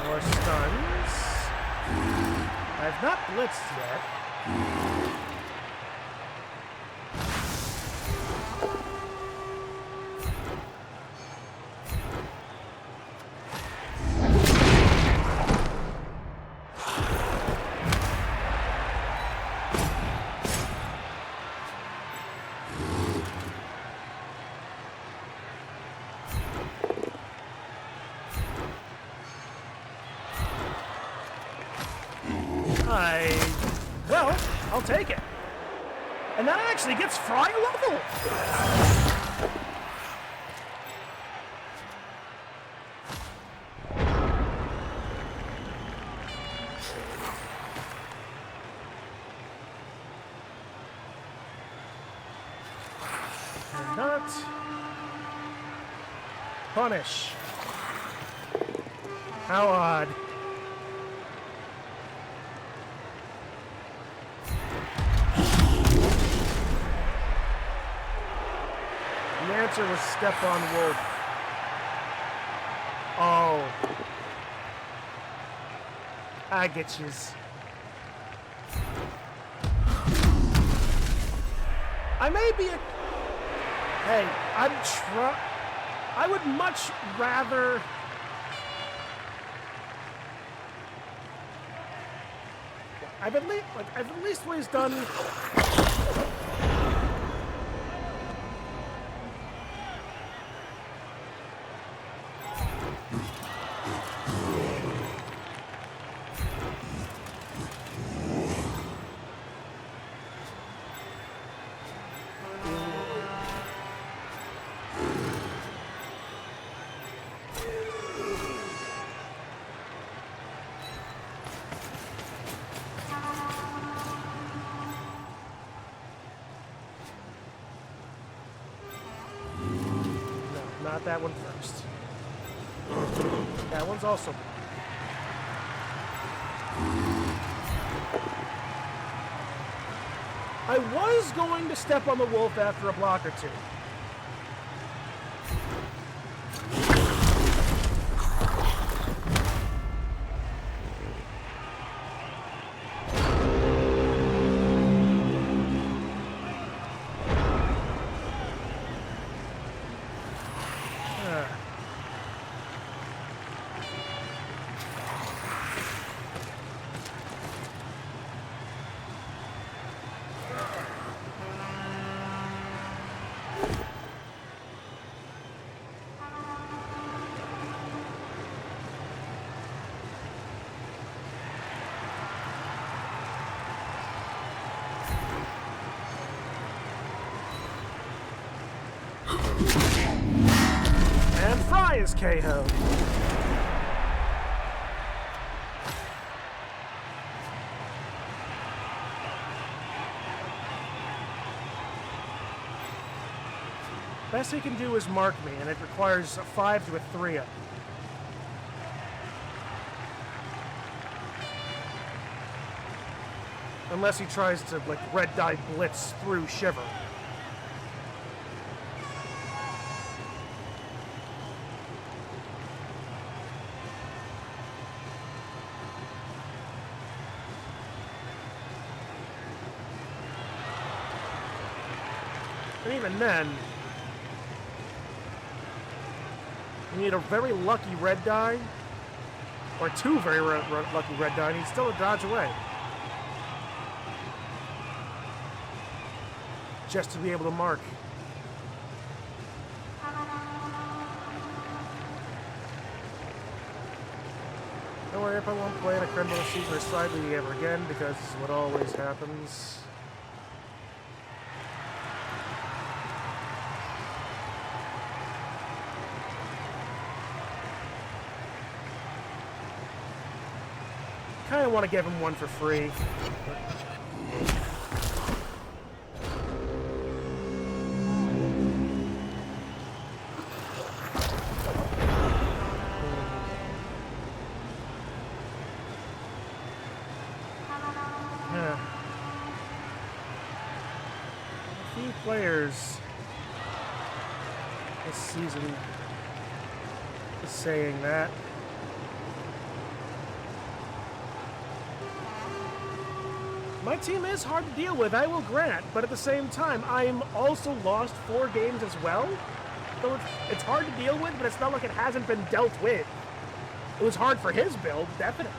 More stuns. I've not blitzed yet. take it. And that actually gets Fry a level. Not punish. How odd. The answer was step on wolf. Oh. I get yous. I may be a... Hey, I would much rather... I've at least always done... Not that one first. That one's also... I was going to step on the wolf after a block or two. And Fry is KO'd. Best he can do is mark me, and it requires a 5 to a 3 up. Unless he tries to, like, red die blitz through Shiver. And even then, you need a very lucky red die, or two very lucky red die, and he'd still dodge away. Just to be able to mark. Don't worry, if I won't play in a criminal secret side league ever again, because this is what always happens. Kind of want to give him one for free. A few players this season is saying that. My team is hard to deal with, I will grant, but at the same time, I'm also lost 4 games as well. So it's hard to deal with, but it's not like it hasn't been dealt with. It was hard for his build, definitely.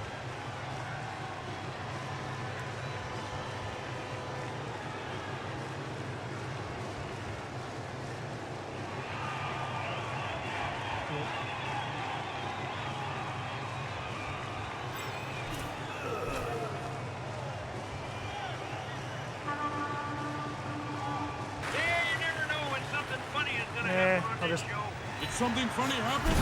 something funny happen?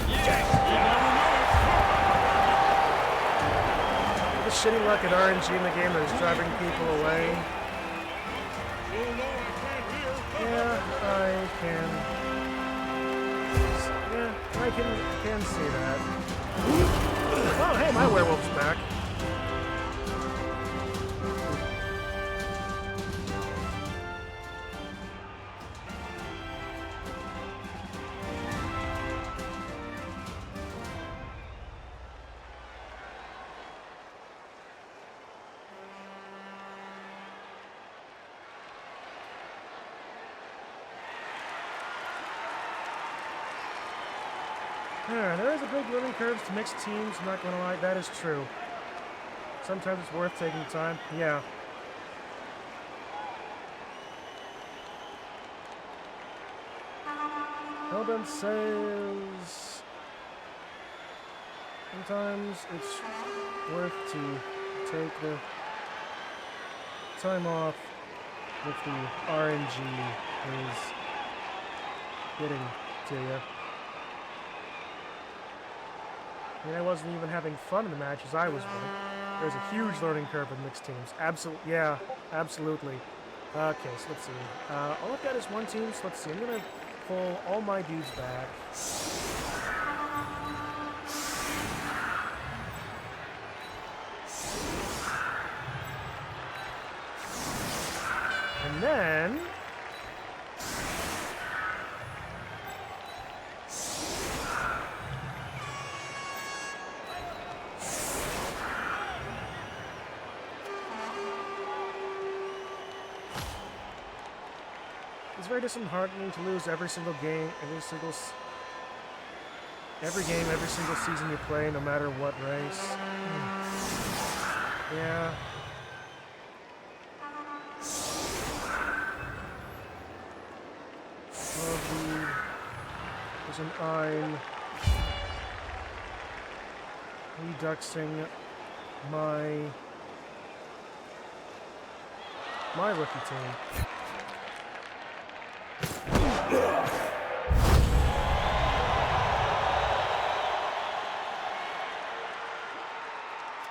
The shitty luck at RNG in the game that is driving people away. Yeah, I can. Yeah, I can see that. Oh, hey, my werewolf's back. Yeah, there is a big learning curve to mixed teams, I'm not gonna lie, that is true. Sometimes it's worth taking time, yeah. Hellbent says sometimes it's worth to take the time off if the RNG is getting to you. I mean, I wasn't even having fun in the matches I was winning. There's a huge learning curve with mixed teams. Absolutely, yeah, absolutely. Okay, so let's see. All I've got is one team, so let's see. I'm gonna pull all my dudes back. And then it's very disheartening to lose every single game, every single season you play, no matter what race. Yeah. There's an I'm reduxing my rookie team.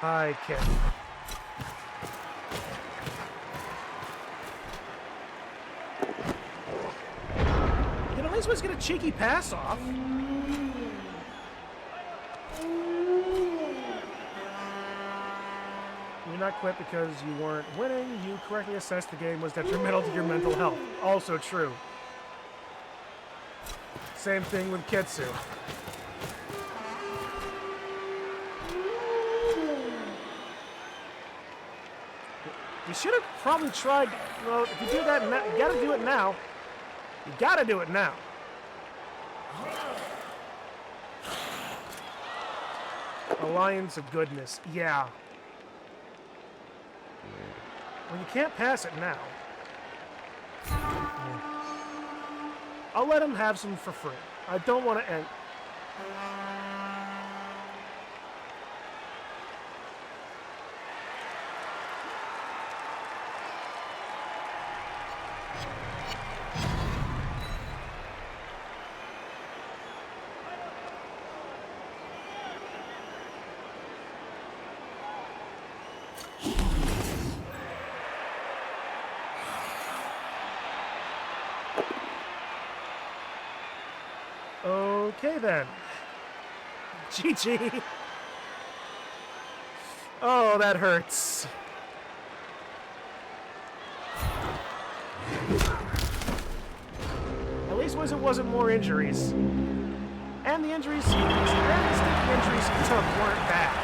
Hi, kid. You know, at least let's get a cheeky pass off. You're not quit because you weren't winning. You correctly assessed the game was detrimental to your mental health. Also true. Same thing with Kitsu. You should have probably tried. Well, if you do that, you gotta do it now. You gotta do it now. Alliance of Goodness. Yeah. Well, you can't pass it now. I'll let him have some for free. I don't want to end. Okay then. GG. Oh, that hurts. At least it wasn't more injuries. And the injuries, the sticky injuries he took weren't bad.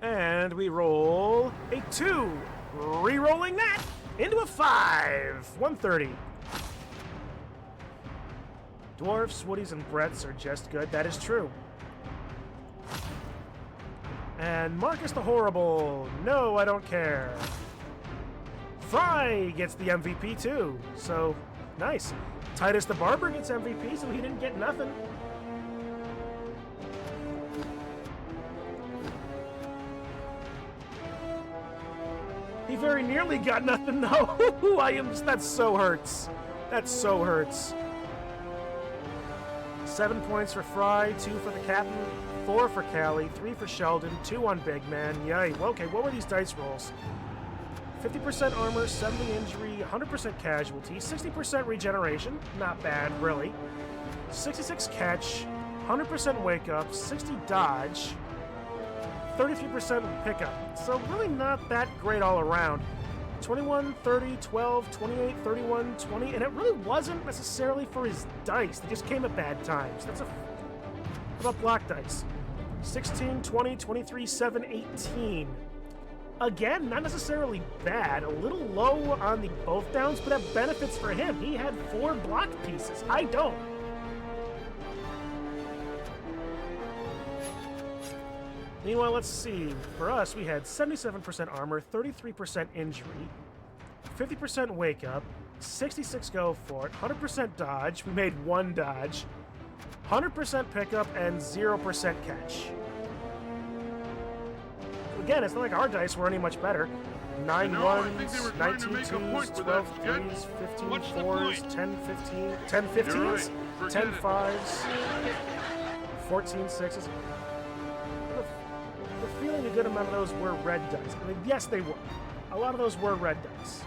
And we roll a 2. Re-rolling that into a 5. 130. Dwarfs, Woodies, and Bretts are just good. That is true. And Marcus the Horrible. No, I don't care. Fry gets the MVP too. So, nice. Titus the Barber gets MVP, so he didn't get nothing. He very nearly got nothing, though. That so hurts. That so hurts. 7 points for Fry, 2 for the captain, 4 for Callie, 3 for Sheldon, 2 on Big Man. Yay. Well, okay, what were these dice rolls? 50% armor, 70 injury, 100% casualty, 60% regeneration. Not bad, really. 66 catch, 100% wake up, 60 dodge, 33% pickup. So really not that great all around. 21, 30, 12, 28, 31, 20, and it really wasn't necessarily for his dice. They just came at bad times. That's a... What about block dice? 16, 20, 23, 7, 18. Again, not necessarily bad. A little low on the both downs, but that benefits for him. He had 4 block pieces. I don't. Meanwhile, let's see. For us, we had 77% armor, 33% injury, 50% wake up, 66 go for it, 100% dodge. We made 1 dodge, 100% pickup, and 0% catch. Again, it's not like our dice were any much better. 9 ones, 19 twos, 12 threes, 15 fours, 10 15, 10 15s, 10 fives, 14 sixes. We're feeling a good amount of those were red dice. I mean, yes, they were. A lot of those were red dice.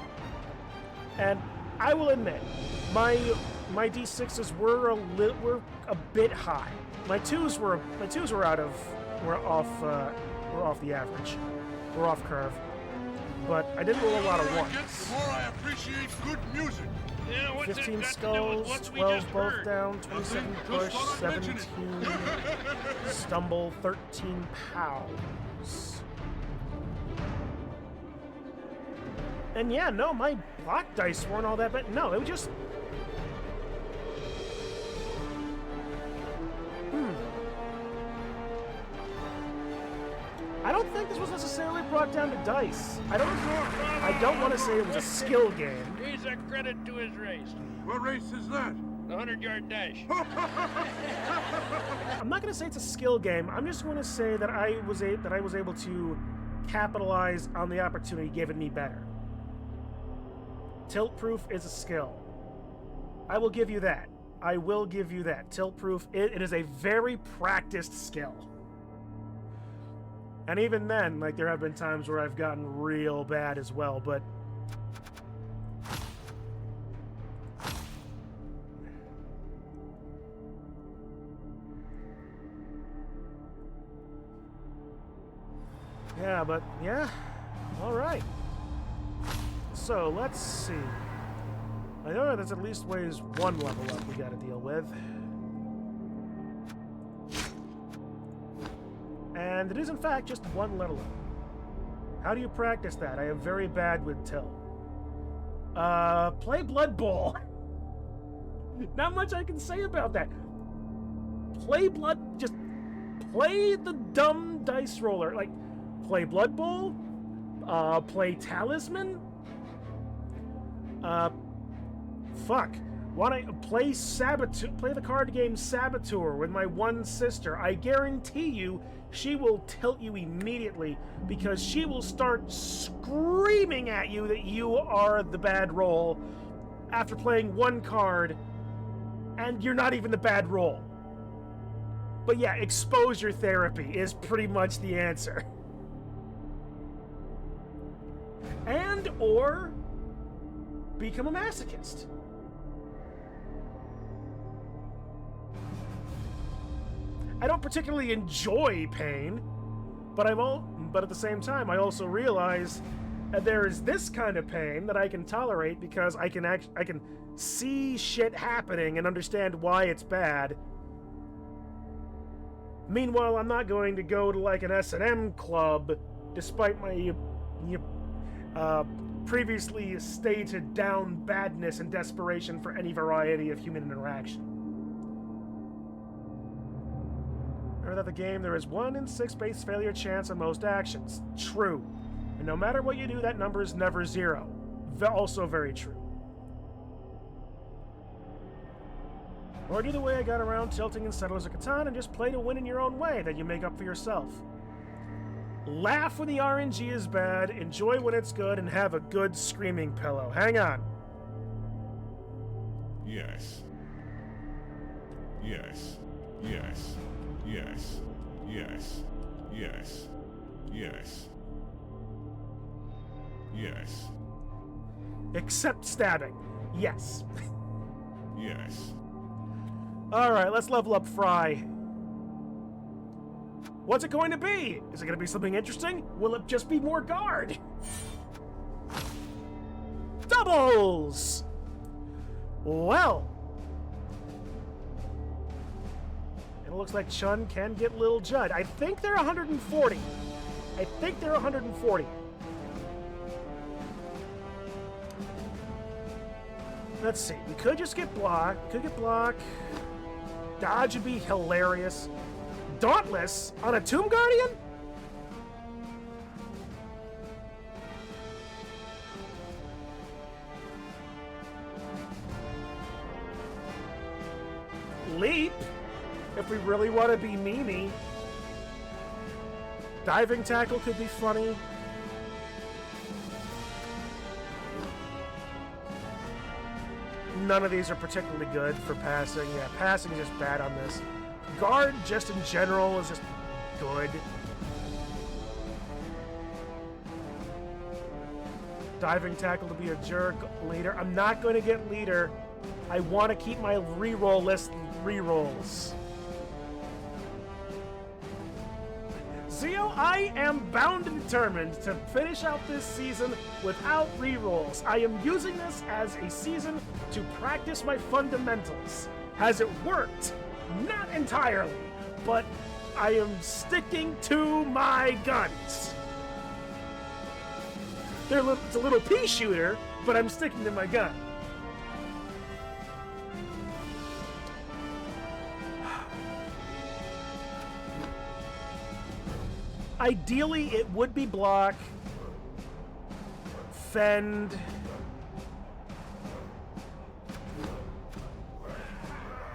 And I will admit, my d6s were a bit high. My twos were off the average. We're off curve. But I didn't roll a lot of ones. The more I appreciate good music. Yeah, what's 15 that got skulls, to do with what we 12 just both heard? down, 27 push, 17 stumble, 13 pows. And yeah, no, my block dice weren't all that bad. No, it was just... I don't think this was necessarily brought down to dice. I don't want to say it was a skill game. He's a credit to his race. What race is that? The 100-yard dash. I'm not going to say it's a skill game. I'm just going to say that I was able to capitalize on the opportunity given me better. Tilt proof is a skill. I will give you that. I will give you that. Tilt proof, it is a very practiced skill. And even then, like, there have been times where I've gotten real bad as well, but... Yeah, but, yeah. Alright. So, let's see. I know there's at least ways 1 level up we gotta deal with. And it is, in fact, just 1 level up. How do you practice that? I am very bad with Till. Play Blood Bowl. Not much I can say about that. Just play the dumb dice roller. Like, play Blood Bowl, play Talisman, Wanna play play the card game Saboteur with my one sister. I guarantee you she will tilt you immediately because she will start screaming at you that you are the bad roll after playing 1 card and you're not even the bad roll. But yeah, exposure therapy is pretty much the answer. And or become a masochist. I don't particularly enjoy pain, but at the same time, I also realize that there is this kind of pain that I can tolerate because I can see shit happening and understand why it's bad. Meanwhile, I'm not going to go to like an S&M club, despite my previously stated down badness and desperation for any variety of human interaction. Remember that the game, there is 1 in 6 base failure chance on most actions. True. And no matter what you do, that number is never 0. Also very true. Or do the way I got around tilting in Settlers of Catan and just play to win in your own way that you make up for yourself. Laugh when the RNG is bad, enjoy when it's good, and have a good screaming pillow. Hang on. Yes. Yes. Yes. Yes. Yes. Yes. Yes. Yes. Except stabbing. Yes. Yes. Alright, let's level up Fry. What's it going to be? Is it going to be something interesting? Will it just be more guard? Doubles! Well. It looks like Chun can get Lil Judd. I think they're 140. I think they're 140. Let's see. We could just get block. Could get block. Dodge would be hilarious. Dauntless on a Tomb Guardian? Leap, if we really want to be memey. Diving tackle could be funny. None of these are particularly good for passing. Yeah, passing is just bad on this. Guard, just in general, is just good. Diving tackle to be a jerk. Leader. I'm not going to get leader. I want to keep my reroll list rerolls. Zio, I am bound and determined to finish out this season without rerolls. I am using this as a season to practice my fundamentals. Has it worked? Not entirely, but I am sticking to my guns. It's a little pea shooter, but I'm sticking to my gun. Ideally, it would be block, fend,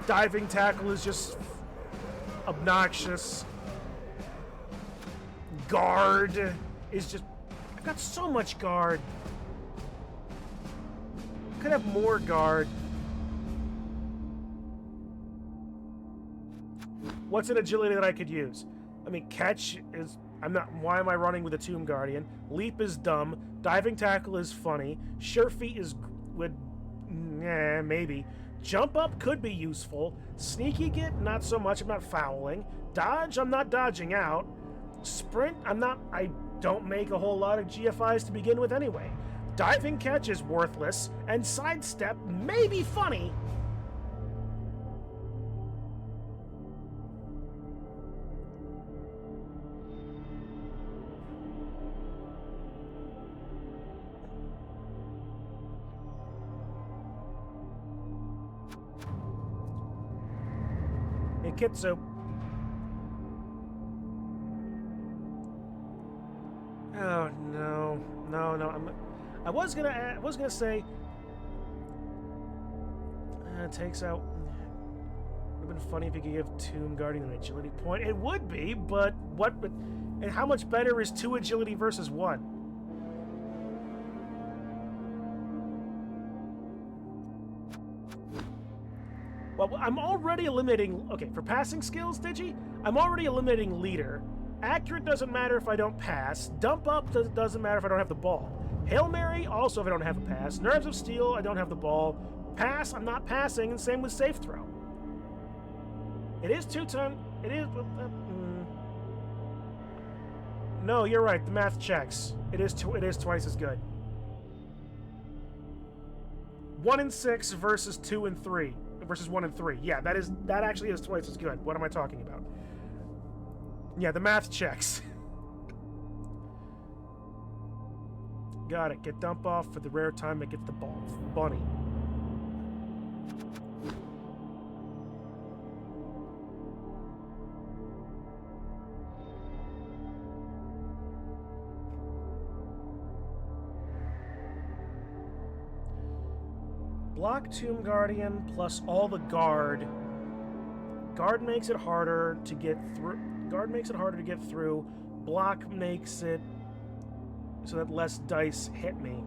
diving tackle is just obnoxious. Guard is just... I've got so much guard. Could have more guard. What's an agility that I could use? I mean, catch is... Why am I running with a Tomb Guardian? Leap is dumb. Diving tackle is funny. Sure feet is... maybe. Jump up could be useful. Sneaky get, not so much. I'm not fouling. Dodge, I'm not dodging out. Sprint, I don't make a whole lot of GFIs to begin with anyway. Diving catch is worthless. And sidestep may be funny. Kitsu. Oh no! I was gonna say. Takes out. Would have been funny if you could give Tomb Guardian an agility point. It would be, but what? And how much better is 2 agility versus 1? Well, I'm already eliminating... Okay, for passing skills, Digi, I'm already eliminating leader. Accurate doesn't matter if I don't pass. Dump up doesn't matter if I don't have the ball. Hail Mary, also if I don't have a pass. Nerves of Steel, I don't have the ball. Pass, I'm not passing, and same with safe throw. It is 2-ton... It is... No, you're right, the math checks. It is twice as good. 1 and 6 versus 2 and 3. Versus 1 and 3. Yeah, that actually is twice as good. What am I talking about? Yeah, the math checks. Got it. Get dump off for the rare time it gets the ball. Bunny. Block Tomb Guardian plus all the guard. Guard makes it harder to get through. block makes it so that less dice hit me.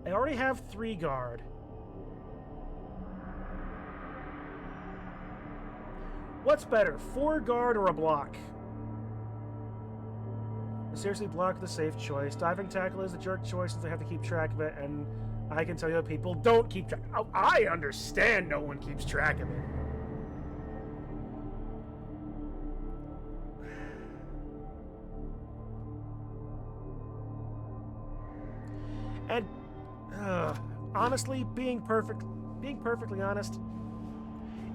I already have 3 guard. What's better, 4 guard or a block? Seriously, block the safe choice. Diving tackle is the jerk choice since I have to keep track of it, and I can tell you that people don't keep track. Oh, I understand no one keeps track of it. And honestly, being perfectly honest,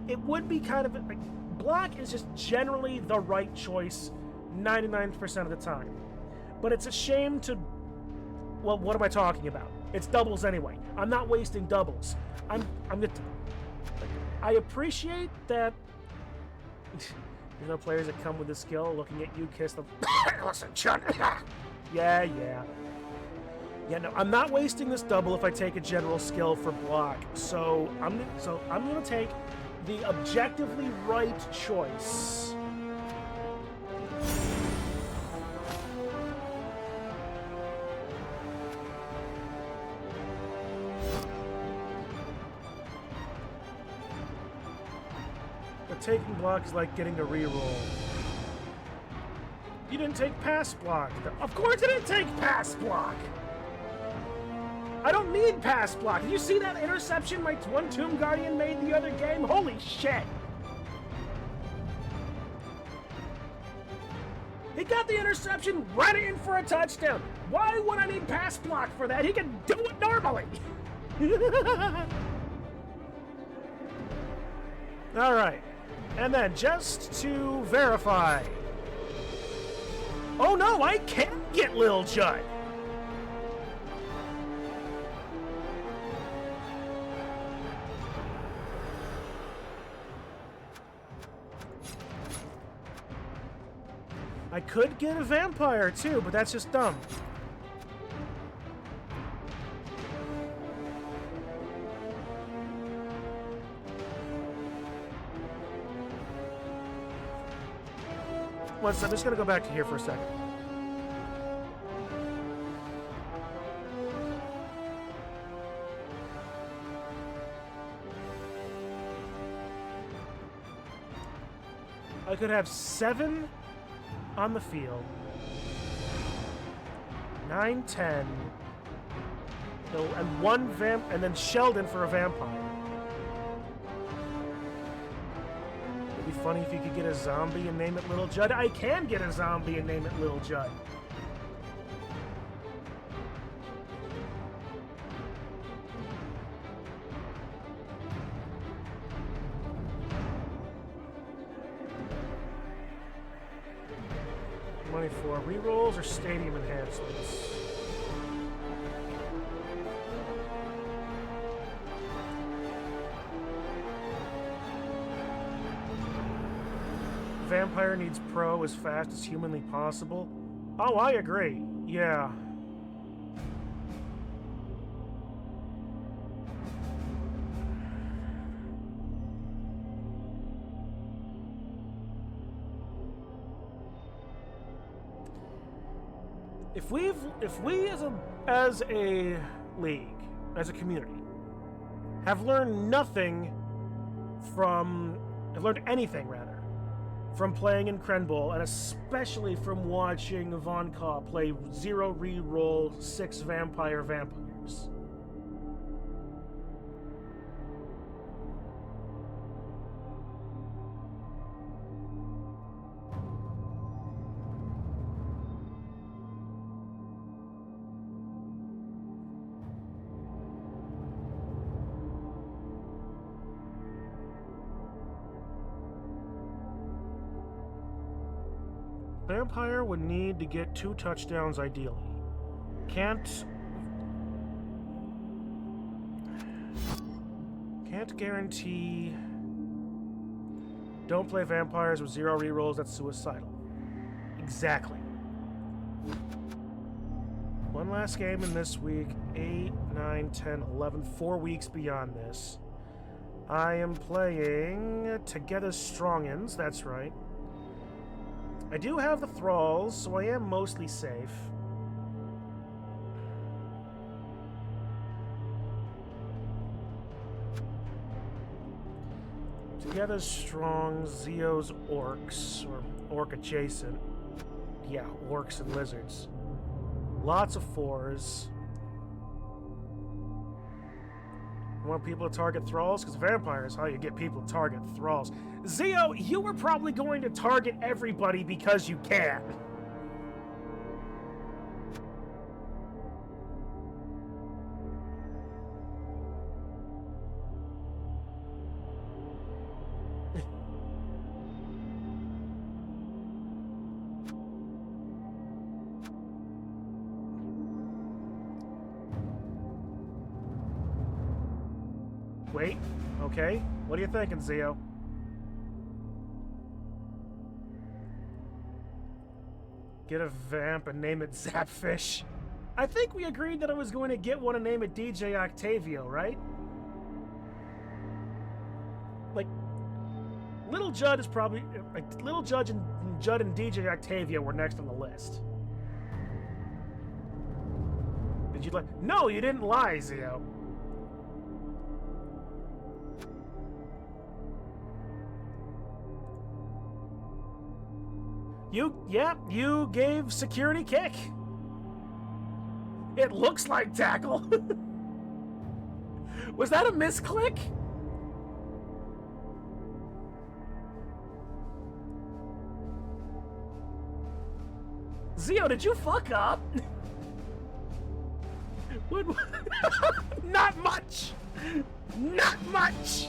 it would be kind of like block is just generally the right choice 99% of the time. But it's a shame to, well, what am I talking about? It's doubles anyway. I'm not wasting doubles. I appreciate that. You know, players that come with the skill, looking at you, kiss them. Listen, Chun. Yeah. Yeah, no, I'm not wasting this double if I take a general skill for block. So I'm gonna take the objectively right choice. But taking block is like getting a reroll. You didn't take pass block. Of course I didn't take pass block. I don't need pass block. Did you see that interception my one Tomb Guardian made the other game? Holy shit! He got the interception, ran it in for a touchdown. Why would I need pass block for that? He can do it normally. All right. And then just to verify. Oh no, I can't get Lil Judd. I could get a vampire too, but that's just dumb. One second, I'm just gonna go back to here for a second. I could have 7 on the field. 9, 10. No, and 1 vamp, and then Sheldon for a vampire. It'd be funny if you could get a zombie and name it Little Judd. I can get a zombie and name it Little Judd. Money for rerolls or stadium enhancements? Vampire needs pro as fast as humanly possible. Oh, I agree. Yeah. If we as a league, as a community, have learned anything rather, from playing in Krenbol, and especially from watching Von Kaw play 0 reroll 6 vampires. Vampire would need to get 2 touchdowns ideally. Can't guarantee. Don't play vampires with 0 rerolls, that's suicidal. Exactly. One last game in this week. 8, 9, 10, 11. 4 weeks beyond this. I am playing Together Strongins, that's right. I do have the thralls, so I am mostly safe. Together Strong, Zeo's Orcs, or Orc adjacent. Yeah, Orcs and Lizards. Lots of 4s. I want people to target thralls, because vampire is how you get people to target thralls. Zeo, you were probably going to target everybody because you can. Wait, okay. What are you thinking, Zeo? Get a vamp and name it Zapfish. I think we agreed that I was going to get one and name it DJ Octavio, right? Like, Little Judd is probably... Like, Little Judd and DJ Octavio were next on the list. Did you like... No, you didn't lie, Zeo. You gave security kick. It looks like tackle. Was that a misclick? Zeo, did you fuck up? What? Not much. Not much.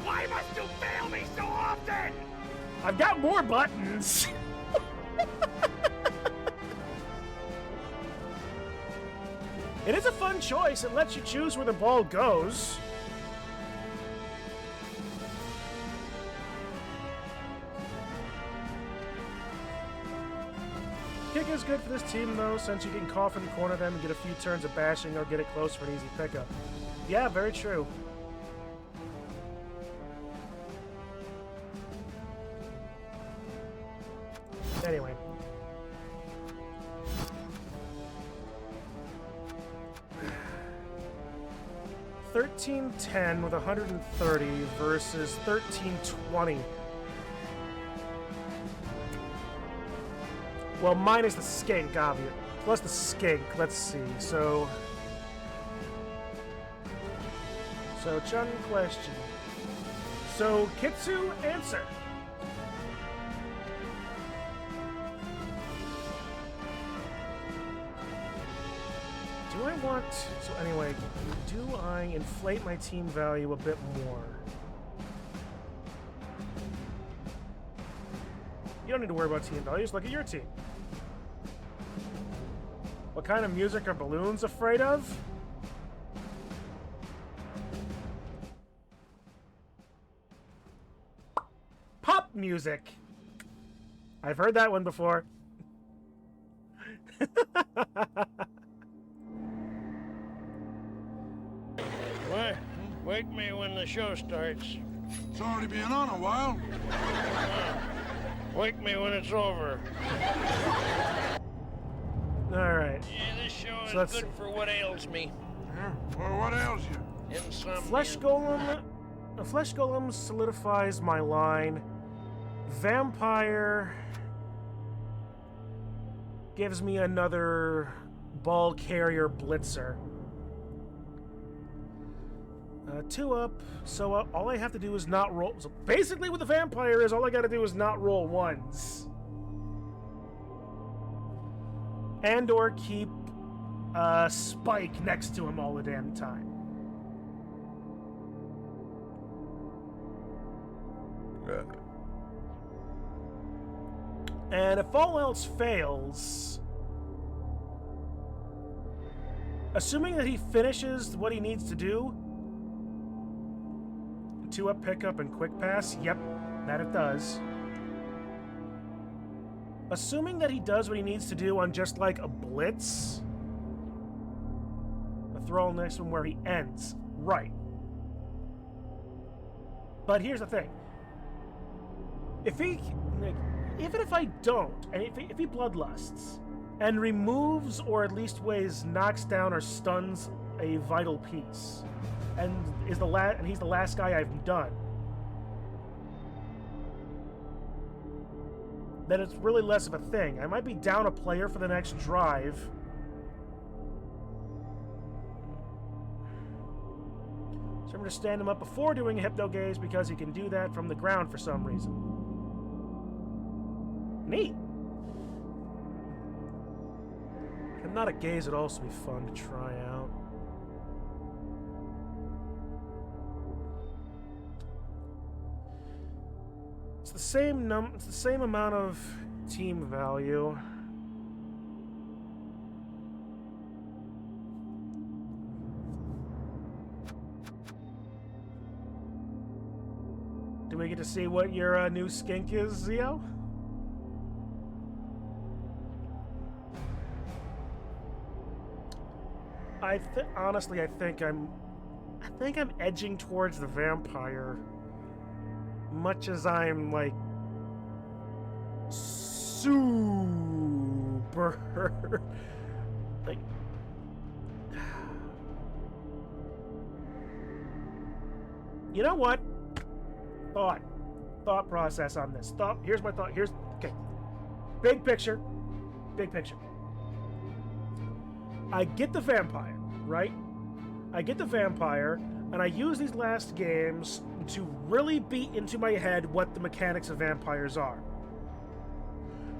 Why must you fail me so often? I've got more buttons. It is a fun choice. It lets you choose where the ball goes. Kick is good for this team, though, since you can cough and corner them and get a few turns of bashing or get it close for an easy pickup. Yeah, very true. Anyway. $13.10 with 130 versus $13.20. Well, minus the skink, obviously. Plus the skink. Let's see. So, Chun question. So, Kitsu answer. Do I want... So anyway, do I inflate my team value a bit more? You don't need to worry about team values. Look at your team. What kind of music are balloons afraid of? Pop music. I've heard that one before. What? Wake me when the show starts. It's already been on a while. Wake me when it's over. Alright. Yeah, this show is So let's good for what ails me. Yeah? Well, what ails you? Insomnia. Flesh Golem. A Flesh Golem solidifies my line. Vampire gives me another ball carrier blitzer. 2 up, so all I have to do is not roll. So basically what the vampire is, all I gotta do is not roll ones. And or keep Spike next to him all the damn time. And if all else fails, assuming that he finishes what he needs to do, 2-up pickup and quick pass? Yep, that it does. Assuming that he does what he needs to do on just like a blitz. The throw next one where he ends. Right. But here's the thing. Even if I don't, and if he bloodlusts and removes or at least knocks down or stuns a vital piece, and he's the last guy I've done, then it's really less of a thing. I might be down a player for the next drive. So I'm going to stand him up before doing a hypno gaze because he can do that from the ground for some reason. Neat. I'm not a gaze would also be fun to try out. It's the same amount of team value. Do we get to see what your new skink is, Zio? Honestly, I think I'm edging towards the vampire. Much as I'm like super like you know what? Thought process on this. Here's my thought. Okay. Big picture. I get the vampire, right? I get the vampire, and I use these last games to really beat into my head what the mechanics of vampires are.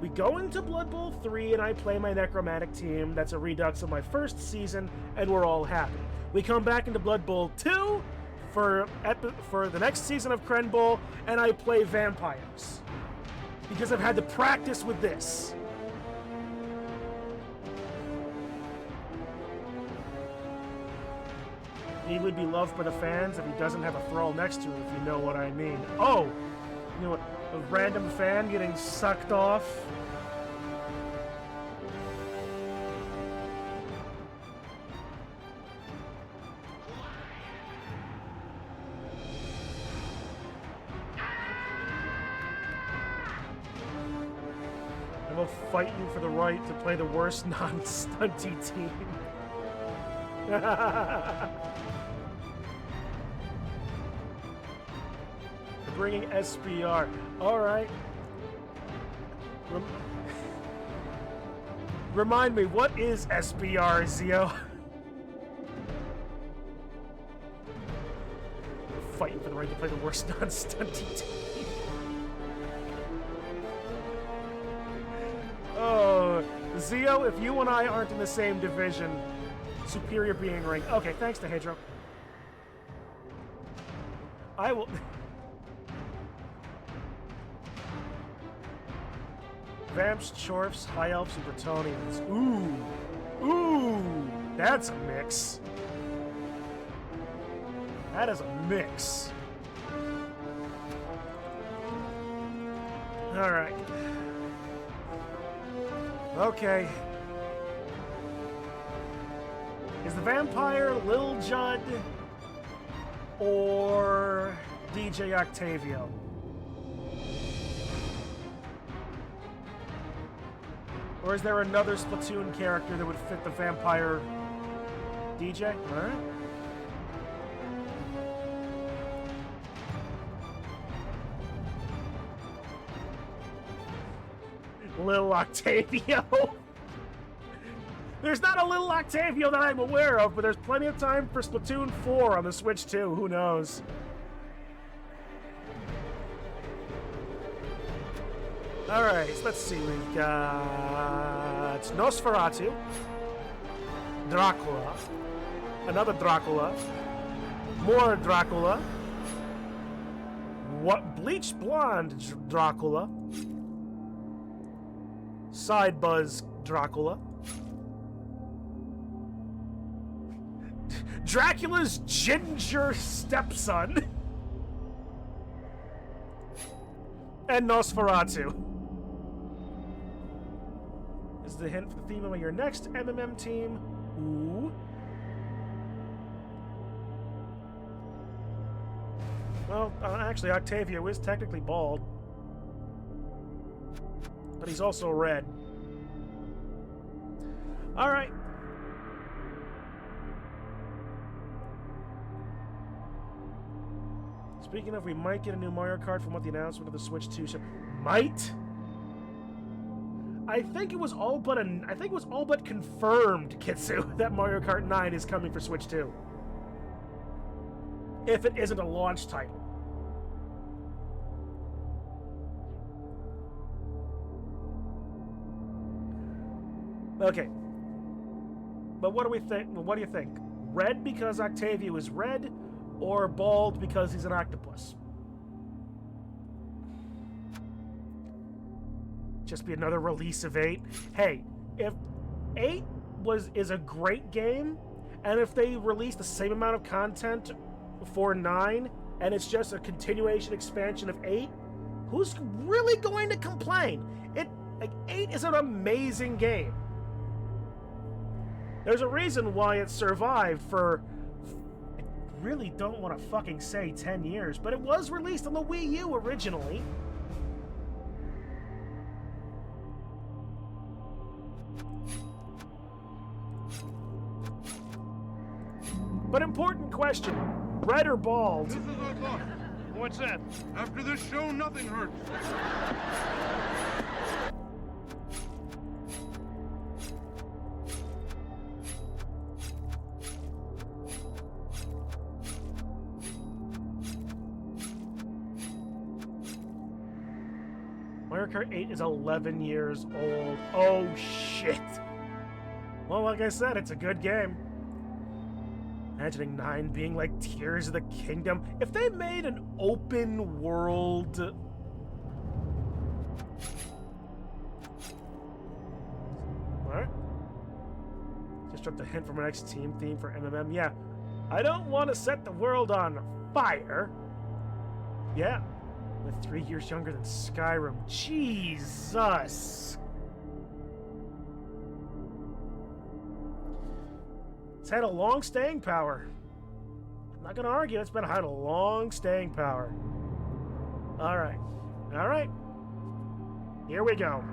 We go into Blood Bowl 3, and I play my necromantic team. That's a redux of my first season, and we're all happy. We come back into Blood Bowl 2 for the next season of Kren Bowl, and I play vampires. Because I've had to practice with this. He would be loved by the fans if he doesn't have a thrall next to him, if you know what I mean. Oh! You know what? A random fan getting sucked off. I will fight you for the right to play the worst non-stunty team. Bringing SPR. All right. Remind me, what is SPR, Zio? Fighting for the right to play the worst non-stunty team. Oh, Zio, if you and I aren't in the same division, superior being rank. Okay, thanks to Hedro. I will. Vamps, Chorfs, High Elves, and Bretonians. Ooh, that's a mix. That is a mix. All right. Okay. Is the vampire Lil Judd or DJ Octavio? Or is there another Splatoon character that would fit the vampire DJ? Alright. Lil Octavio. There's not a Lil Octavio that I'm aware of, but there's plenty of time for Splatoon 4 on the Switch too. Who knows? Alright, so let's see. We've got Nosferatu, Dracula, another Dracula, more Dracula, what bleach blonde Dracula, side buzz Dracula, Dracula's ginger stepson. And Nosferatu. This is the hint for the theme of your next MMM team. Ooh. Well, actually, Octavio is technically bald. But he's also red. Alright. Speaking of, we might get a new Mario Kart from what the announcement of the Switch 2 show. Might? I think it was all but confirmed, Kitsu, that Mario Kart 9 is coming for Switch 2. If it isn't a launch title. Okay. But what do we think? What do you think? Red because Octavio is red, or bald because he's an octopus? Just be another release of 8. Hey, if 8 is a great game, and if they release the same amount of content for 9, and it's just a continuation expansion of 8, who's really going to complain? 8 is an amazing game. There's a reason why it survived for, I really don't want to fucking say 10 years, but it was released on the Wii U originally. But important question, red or bald? This is our luck. What's that? After this show, nothing hurts. Mario Kart 8 is 11 years old. Oh, shit. Well, like I said, it's a good game. Imagining 9 being like Tears of the Kingdom. If they made an open world... What? Just dropped a hint from our next team theme for MMM. Yeah. I don't want to set the world on fire. Yeah. With 3 years younger than Skyrim. Jesus! It's had a long staying power. I'm not gonna argue, it's had a long staying power. Alright. Alright. Here we go.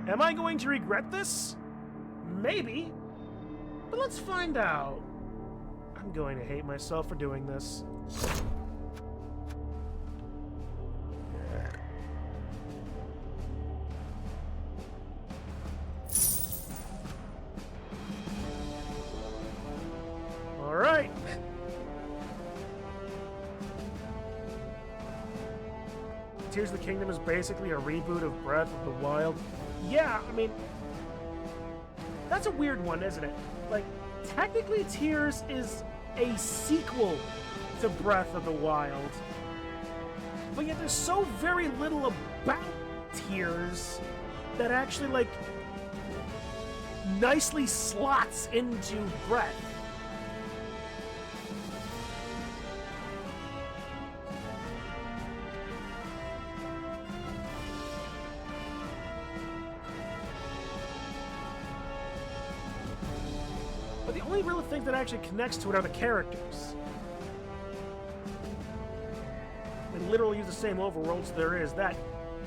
Am I going to regret this? Maybe. But let's find out. I'm going to hate myself for doing this. Alright. Tears of the Kingdom is basically a reboot of Breath of the Wild. Yeah, I mean, that's a weird one, isn't it? Like, technically Tears is a sequel to Breath of the Wild. But yet there's so very little about Tears that actually, like, nicely slots into Breath. But the only real thing that actually connects to it are the characters. And literally use the same overworlds there is. That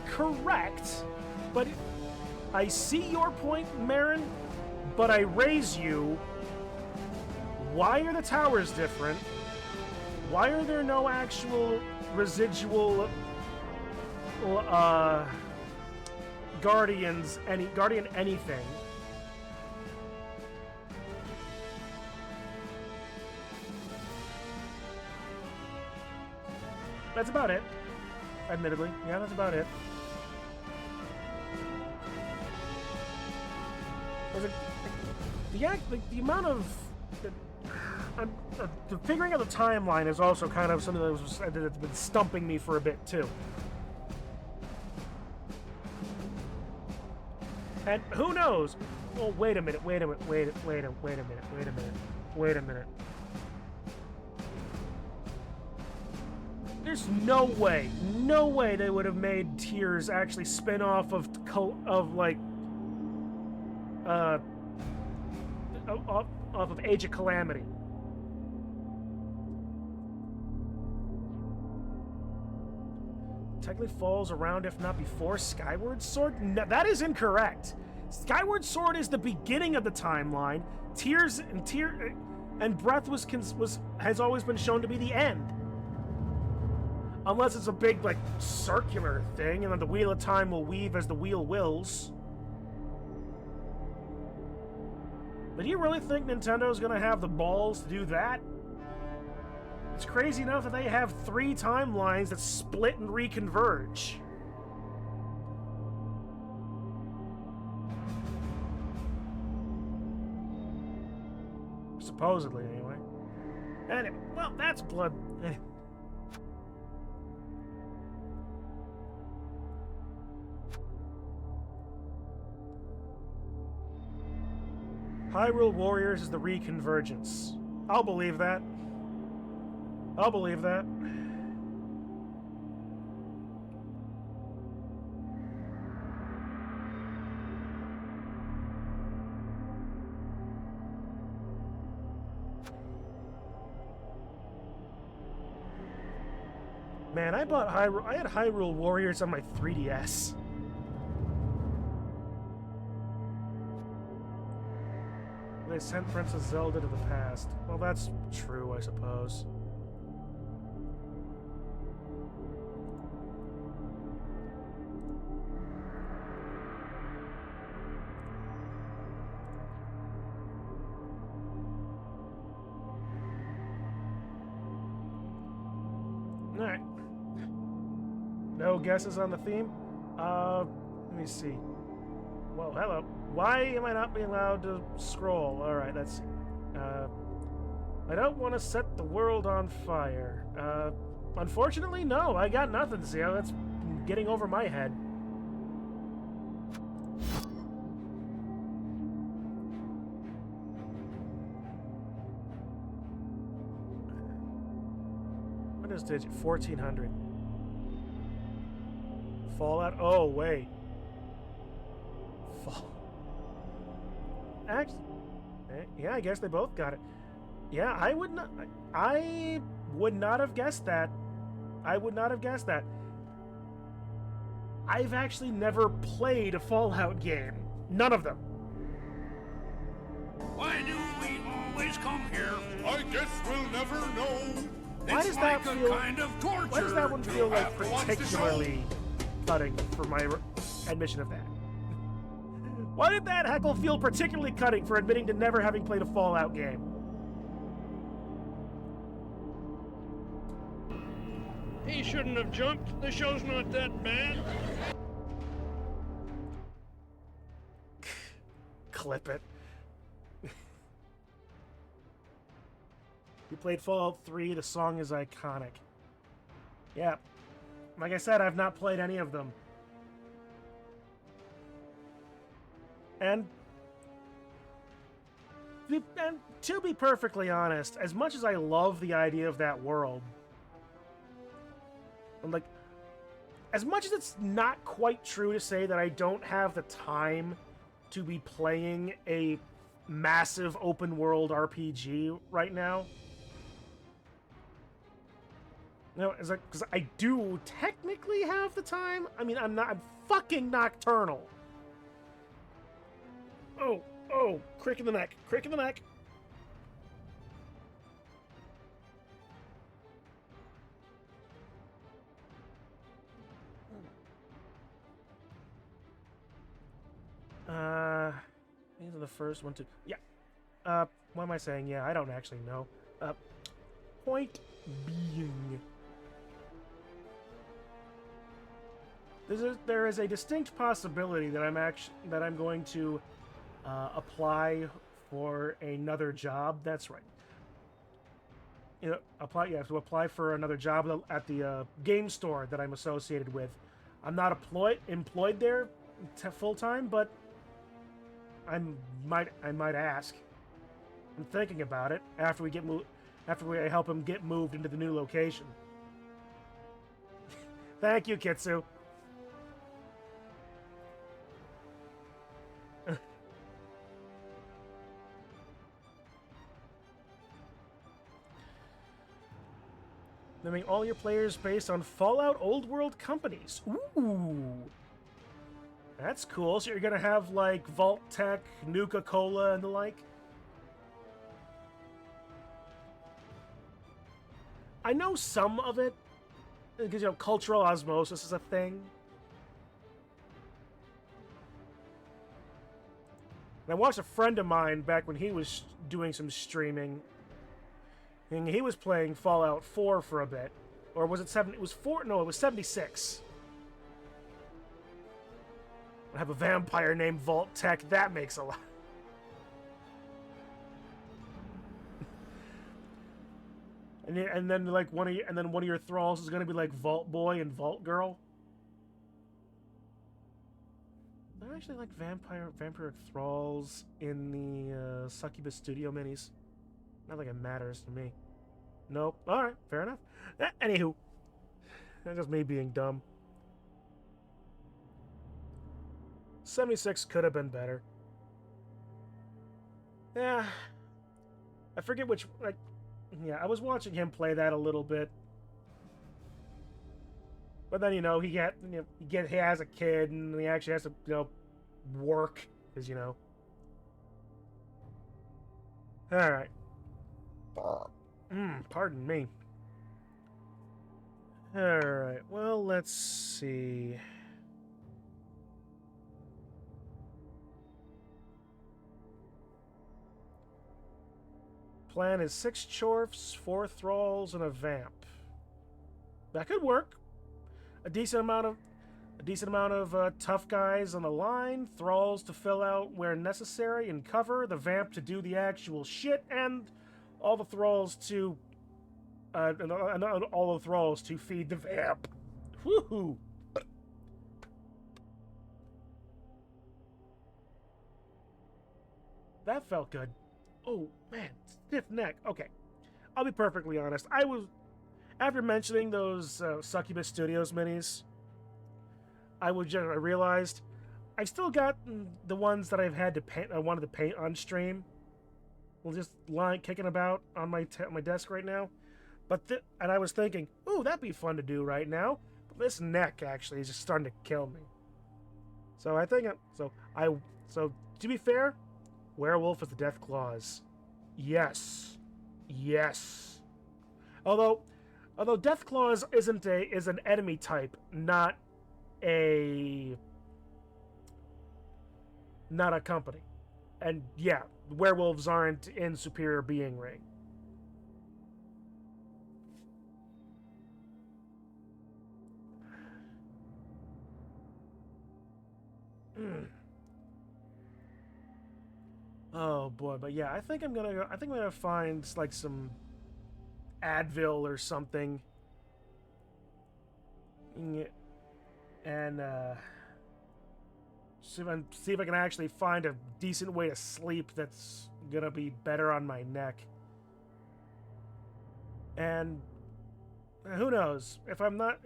correct, but I see your point, Marin, but I raise you. Why are the towers different? Why are there no actual residual guardian anything? That's about it. Admittedly. Yeah, that's about it. The amount of... the figuring out the timeline is also kind of something that's been stumping me for a bit, too. And who knows? Oh, wait a minute. There's no way they would have made Tears actually spin off of like off of Age of Calamity. Technically falls around, if not before, Skyward Sword? No, that is incorrect. Skyward Sword is the beginning of the timeline. Tears and Breath has always been shown to be the end. Unless it's a big, like, circular thing, and then the Wheel of Time will weave as the wheel wills. But do you really think Nintendo's gonna have the balls to do that? It's crazy enough that they have 3 timelines that split and reconverge. Supposedly, anyway. Anyway, well, that's blood. Hyrule Warriors is the reconvergence. I'll believe that. I'll believe that. Man, I had Hyrule Warriors on my 3DS. They sent Princess Zelda to the past. Well, that's true, I suppose. Alright. No guesses on the theme? Let me see. Well, hello. Why am I not being allowed to scroll? Alright, let's see. I don't want to set the world on fire. Unfortunately, no. I got nothing, Zio. That's getting over my head. What is digit? 1400. Fallout? Oh, wait. Actually, yeah, I guess they both got it. Yeah, I would not have guessed that. I would not have guessed that. I've actually never played a Fallout game. None of them. Why do we always come here? I guess we'll never know. Why does that like feel? a kind of torture. Why does that one feel like have to watch the show. particularly cutting for my admission of that? Why did that heckle feel particularly cutting for admitting to never having played a Fallout game? He shouldn't have jumped. The show's not that bad. Clip it. You played Fallout 3, the song is iconic. Yeah. Like I said, I've not played any of them. And to be perfectly honest, as much as I love the idea of that world, I'm like, as much as it's not quite true to say that I don't have the time to be playing a massive open world RPG right now. No, it's like, because I do technically have the time. I mean, I'm fucking nocturnal. Oh, crick in the neck. Crick in the neck. These are the first one to... Yeah. What am I saying? Yeah, I don't actually know. Point being... There is a distinct possibility that I'm going to apply for another job. That's right. You know, apply for another job at the game store that I'm associated with. I'm not employed there full time, but I might ask. I'm thinking about it after we help him get moved into the new location. Thank you, Kitsu. Naming all your players based on Fallout Old World companies. Ooh. That's cool. So you're going to have, like, Vault Tech, Nuka-Cola, and the like? I know some of it, because, you know, cultural osmosis is a thing. And I watched a friend of mine back when he was doing some streaming, and he was playing Fallout 4 for a bit. Or was it 7? It was 4? No, it was 76. I have a vampire named Vault Tech. That makes a lot. and then like one of your thralls is gonna be like Vault Boy and Vault Girl. I actually like vampiric thralls in the Succubus Studio minis. Not like it matters to me. Nope. All right, fair enough. Anywho, that's just me being dumb. 76 could have been better. Yeah. I forget which, like, yeah, I was watching him play that a little bit. But then, you know, he has a kid, and he actually has to, you know, work, because, you know. Alright. Pardon me. Alright, well, let's see. Plan is 6 chorfs, 4 thralls, and a vamp. That could work. A decent amount of tough guys on the line, thralls to fill out where necessary and cover, the vamp to do the actual shit, and all the thralls to all the thralls to feed the vamp. Woohoo! That felt good. Oh man, stiff neck. Okay, I'll be perfectly honest. I was, after mentioning those Succubus Studios minis, I realized I've still got the ones that I've had to paint. I wanted to paint on stream. Well, just lying, kicking about on my desk right now. But and I was thinking, ooh, that'd be fun to do right now. But this neck actually is just starting to kill me. So I think so to be fair, werewolf is the death claws. Yes. Yes. Although death claws is an enemy type, not a company. And yeah, werewolves aren't in Superior Being Ring. Oh boy, but yeah, I think I'm gonna find like some Advil or something, and see if I can actually find a decent way to sleep that's gonna be better on my neck. And who knows if I'm not.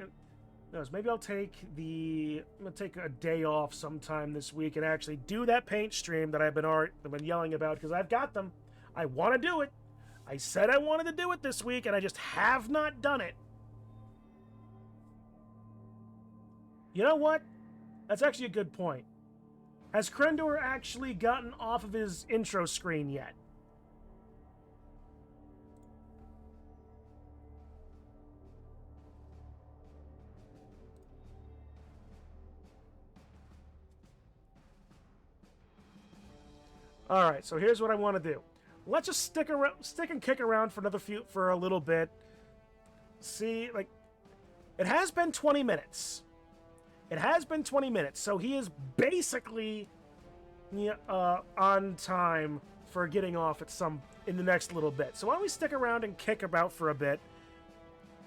Maybe I'll take I'm gonna take a day off sometime this week and actually do that paint stream that I've been yelling about, because I've got them. I want to do it. I said I wanted to do it this week, and I just have not done it. You know what? That's actually a good point. Has Krendor actually gotten off of his intro screen yet? All right, so here's what I want to do. Let's just stick and kick around for a little bit. See, like, it has been 20 minutes. It has been 20 minutes, so he is basically on time for getting off in the next little bit. So why don't we stick around and kick about for a bit?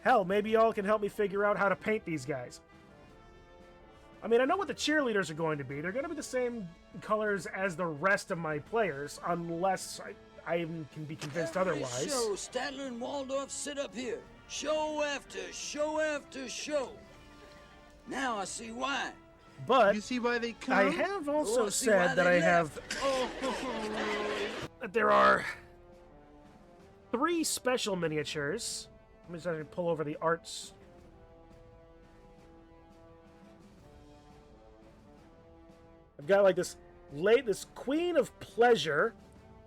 Hell, maybe y'all can help me figure out how to paint these guys. I mean, I know what the cheerleaders are going to be. They're going to be the same colors as the rest of my players, unless I can be convinced otherwise. Show, Statler and Waldorf sit up here. Show after show after show. Now I see why. But You see why they come? I have also Oh, see why said that they I have left. Oh, that there are 3 special miniatures. Let me just actually pull over the arts. I've got like this Queen of Pleasure,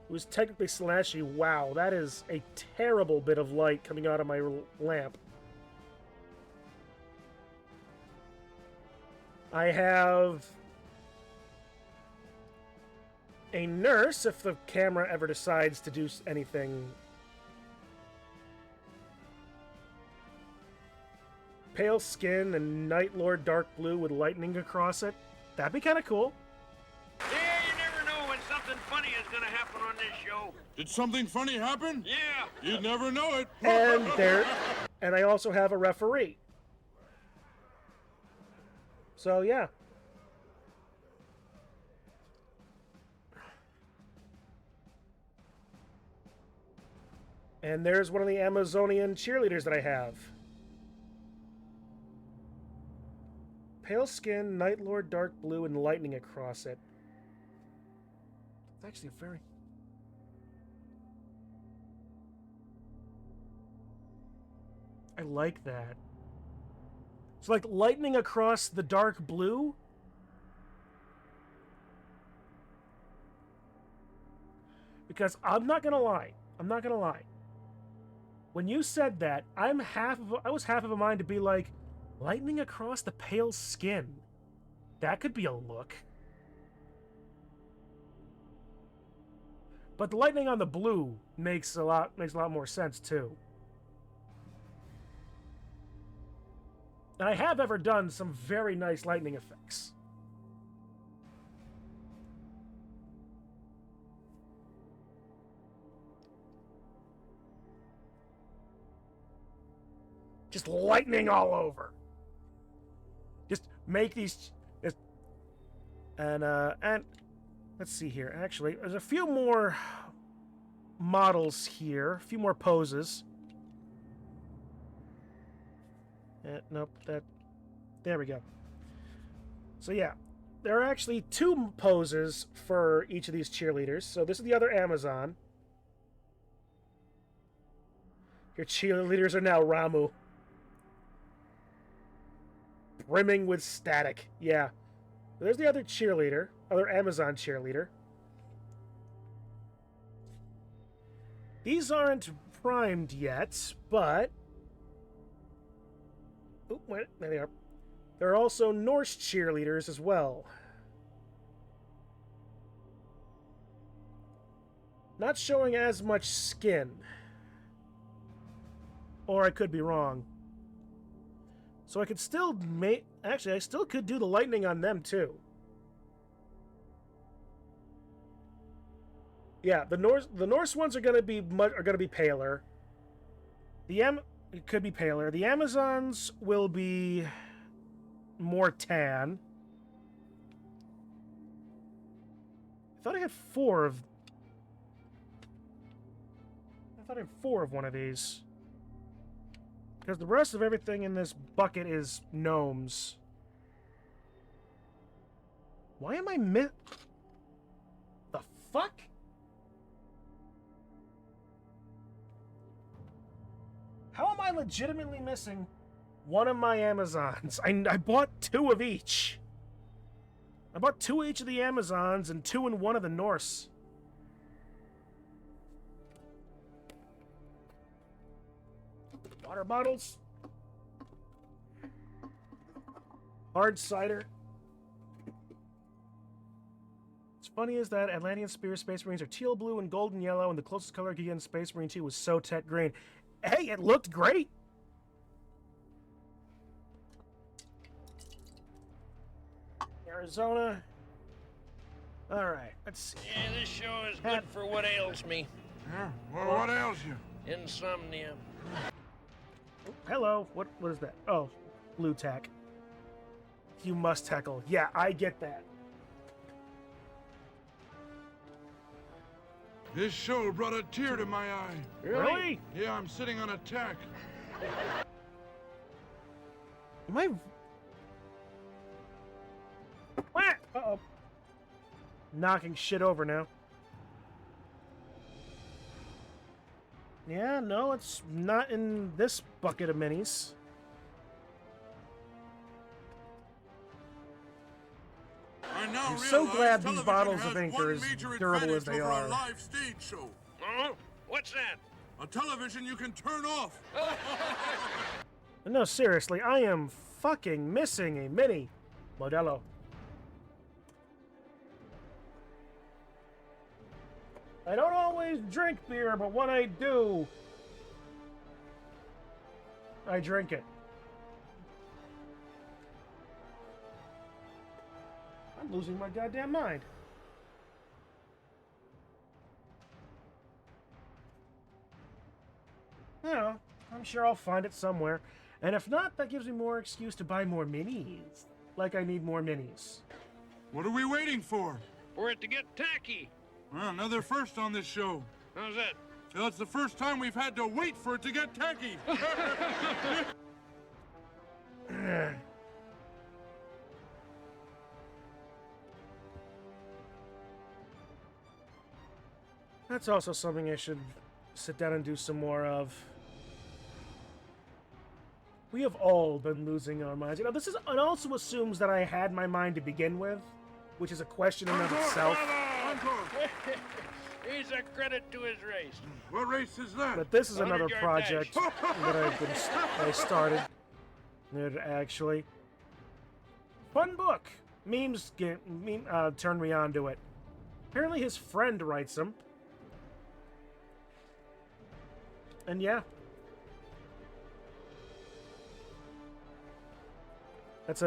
who's technically slashy. Wow, that is a terrible bit of light coming out of my lamp. I have a nurse, if the camera ever decides to do anything. Pale skin and Night Lord dark blue with lightning across it. That'd be kind of cool. Yeah, you never know when something funny is gonna happen on this show. Did something funny happen? Yeah. You'd never know it. And I also have a referee. So yeah. And there's one of the Amazonian cheerleaders that I have. Pale skin, Night Lord dark blue, and lightning across it. It's actually very... I like that. It's like lightning across the dark blue. Because I'm not gonna lie. When you said that, I was half of a mind to be like, lightning across the pale skin. That could be a look. But the lightning on the blue makes a lot more sense too. And I have ever done some very nice lightning effects. Just lightning all over. Just make these... And let's see here. Actually, there's a few more models here. A few more poses. Nope, there we go. So yeah, there are actually 2 poses for each of these cheerleaders. So this is the other Amazon. Your cheerleaders are now Ramu. Brimming with static. Yeah. There's the other cheerleader. Other Amazon cheerleader. These aren't primed yet, but... Oh, wait, there they are. There are also Norse cheerleaders as well. Not showing as much skin. Or I could be wrong. So I could still make... Actually, I still could do the lightning on them, too. Yeah, the Norse ones are gonna be paler. It could be paler. The Amazons will be more tan. I thought I had 4 of... I thought I had 4 of one of these. Because the rest of everything in this bucket is gnomes. Why am I the fuck? How am I legitimately missing one of my Amazons? I bought 2 of each. I bought 2 each of the Amazons and 2 in one of the Norse. Water bottles. Hard cider. What's funny is that Atlantean Spear Space Marines are teal blue and golden yellow, and the closest color I could get in Space Marine 2 was Sotet green. Hey, it looked great! Arizona. Alright, let's see. Yeah, this show is good for what ails me. Yeah, well, what ails you? Insomnia. Oh, hello. What is that? Oh, blue tack. You must heckle. Yeah, I get that. This show brought a tear to my eye. Really? Yeah, I'm sitting on a tack. Uh-oh. Knocking shit over now. Yeah, no, it's not in this bucket of minis. I'm so glad these bottles of ink are as durable as they are. Live stage show. Oh, what's that? A television you can turn off. No, seriously, I am fucking missing a mini Modelo. I don't always drink beer, but when I do, I drink it. I'm losing my goddamn mind. Yeah, I'm sure I'll find it somewhere. And if not, that gives me more excuse to buy more minis. Like I need more minis. What are we waiting for? For it to get tacky. Well, another first on this show. How's that? Well, it's the first time we've had to wait for it to get tacky. That's also something I should sit down and do some more of. We have all been losing our minds. You know, this is, it also assumes that I had my mind to begin with, which is a question in and of itself. He's a credit to his race. What race is that? But this is another 100-yard project dash. that I started. It actually. Fun book. Memes turned me on to it. Apparently his friend writes them. And yeah. That's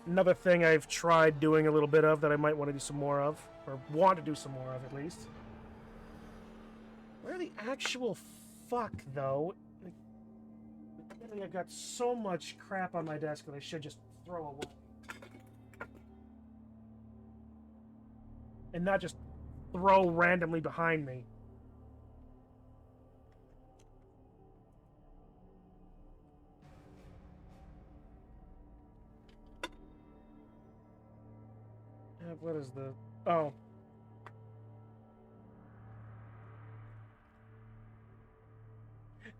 another thing I've tried doing a little bit of that I might want to do some more of. Or want to do some more of, at least. Where the actual fuck, though? I've got so much crap on my desk that I should just throw away. And not just throw randomly behind me. What is the... Oh.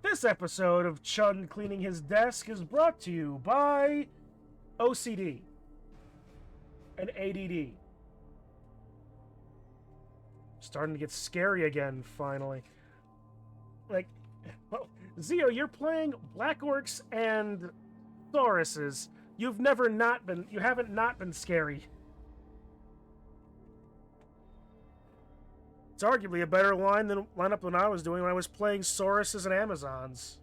This episode of Chun Cleaning His Desk is brought to you by OCD and ADD. Starting to get scary again, finally. Like, well, Zio, you're playing Black Orcs and Thauruses. You haven't not been scary. It's arguably a better lineup than I was doing when I was playing Sauruses and Amazons.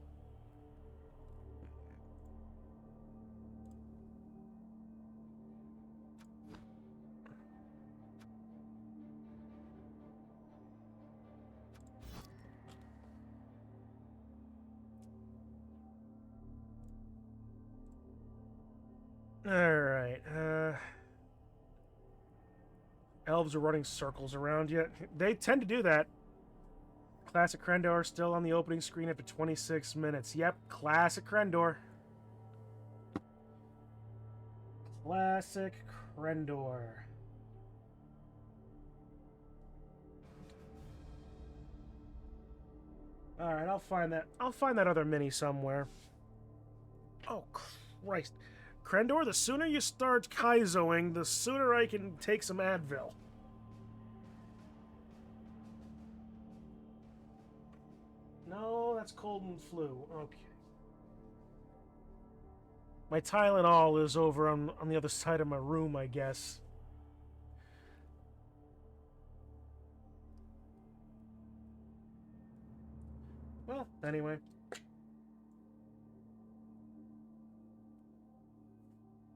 Alright, Elves are running circles around you. They tend to do that. Classic Krendor still on the opening screen after 26 minutes. Yep, Classic Krendor. Classic Krendor. Alright, I'll find that other mini somewhere. Oh, Christ. Krendor, the sooner you start Kaizoing, the sooner I can take some Advil. No, that's cold and flu. Okay. My Tylenol is over on the other side of my room, I guess. Well, anyway.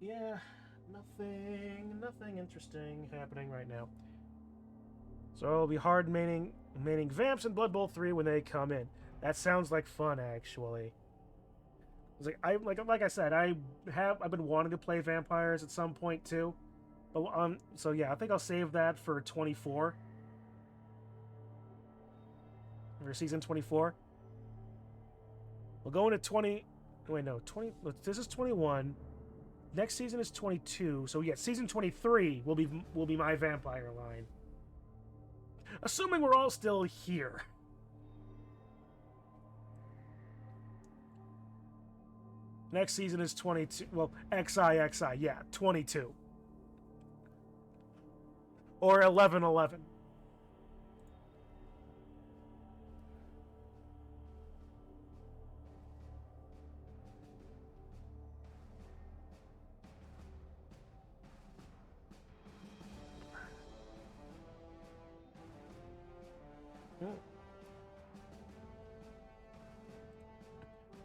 Yeah, nothing interesting happening right now. So it'll be hard maining Vamps and Blood Bowl 3 when they come in. That sounds like fun, actually. It's like I said, I've been wanting to play vampires at some point too. But so yeah, I think I'll save that for 24. For season 24. We'll go into 20. Wait, no, 20. This is 21. Next season is 22, so yeah, season 23 will be my vampire line. Assuming we're all still here. Next season is 22. Well, XI, yeah, 22. Or 11.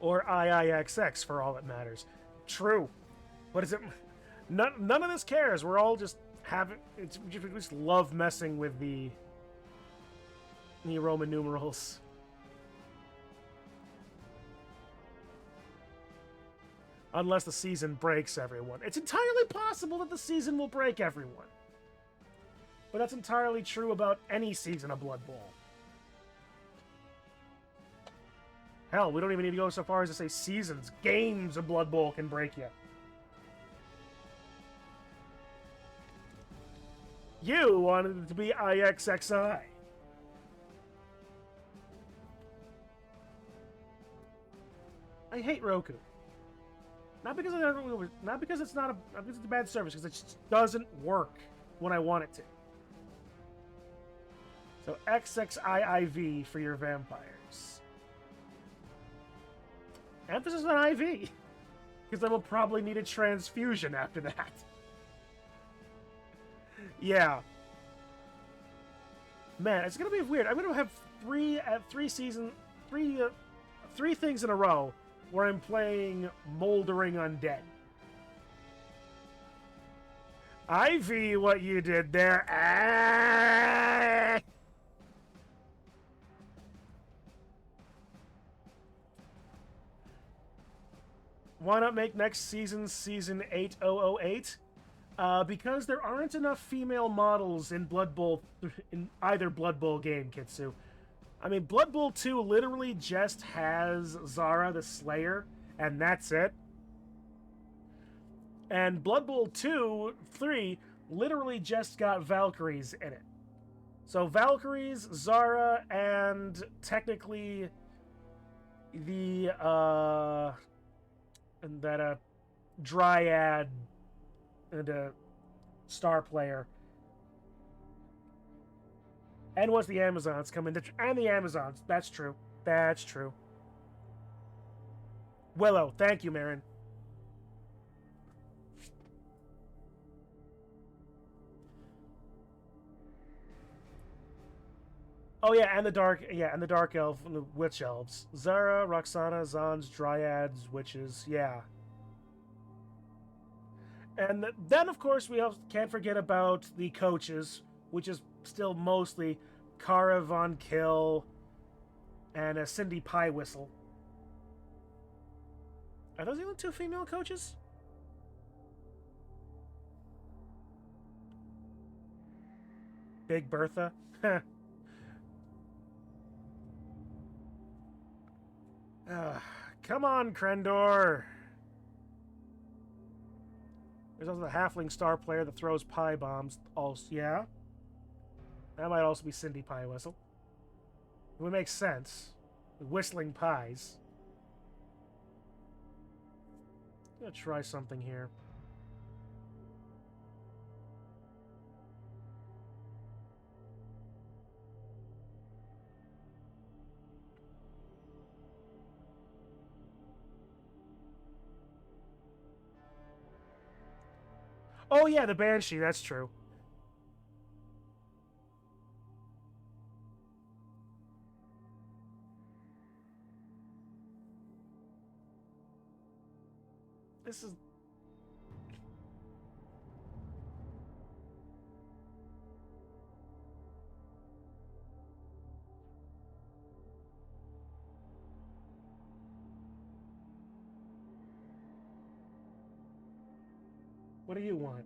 Or IIXX for all it matters. True. What is it? None of this cares. We're all just having. We just love messing with the Roman numerals. Unless the season breaks everyone. It's entirely possible that the season will break everyone. But that's entirely true about any season of Blood Bowl. Hell, we don't even need to go so far as to say seasons. Games of Blood Bowl can break you. You wanted it to be IXXI. I hate Roku. Not because it's not because it's a bad service, because it just doesn't work when I want it to. So XXIIV for your vampires. Emphasis on IV, because I will probably need a transfusion after that. Yeah. Man, it's gonna be weird. I'm gonna have three things in a row where I'm playing Moldering Undead. IV, what you did there. Ah! Why not make next season season 8008? Because there aren't enough female models in Blood Bowl, in either Blood Bowl game, Kitsu. I mean, Blood Bowl 2 literally just has Zara the Slayer, and that's it. And Blood Bowl 3 literally just got Valkyries in it. So Valkyries, Zara, and technically the Dryad and a star player. And once the Amazons come in, and the Amazons, that's true. That's true. Willow, thank you, Marin. Oh yeah, and the dark elf, and the witch elves. Zara, Roxana, Zons, Dryads, witches, yeah. And then, of course, we also can't forget about the coaches, which is still mostly Cara Von Kill and Cindy Pie Whistle. Are those the only two female coaches? Big Bertha? Come on, Krendor! There's also the halfling star player that throws pie bombs. Also, yeah. That might also be Cindy Pie Whistle. It would make sense. Whistling pies. I'm gonna try something here. Oh yeah, the Banshee, that's true. This is... What do you want?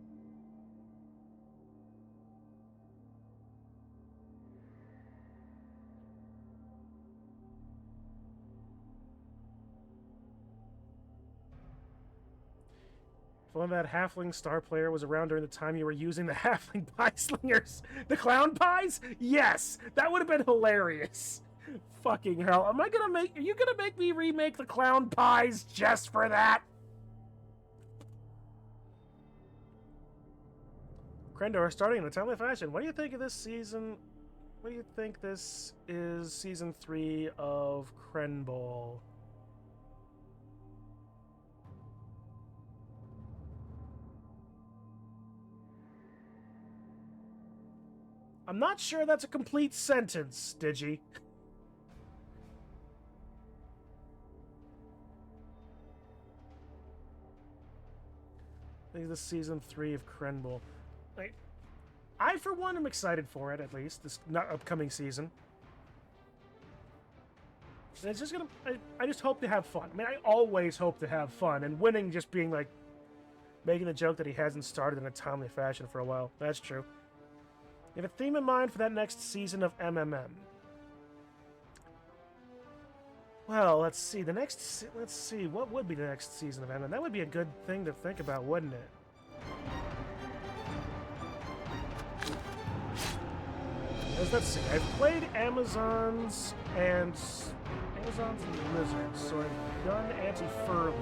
Fun that halfling star player was around during the time you were using the halfling pie slingers. The clown pies? Yes! That would have been hilarious. Fucking hell. Are you gonna make me remake the clown pies just for that? Krendor, starting in a timely fashion. What do you think of this season? What do you think this is season 3 of Krenball? I'm not sure that's a complete sentence, Digi. I think this is season 3 of Krenball. I, for one, am excited for it, at least, this upcoming season. And it's just gonna... I just hope to have fun. I mean, I always hope to have fun, and winning just being, like, making the joke that he hasn't started in a timely fashion for a while. That's true. You have a theme in mind for that next season of MMM. Well, let's see. Let's see. What would be the next season of MMM? That would be a good thing to think about, wouldn't it? Let's see. I've played Amazons and Lizards, so I've done Anti-Fur League.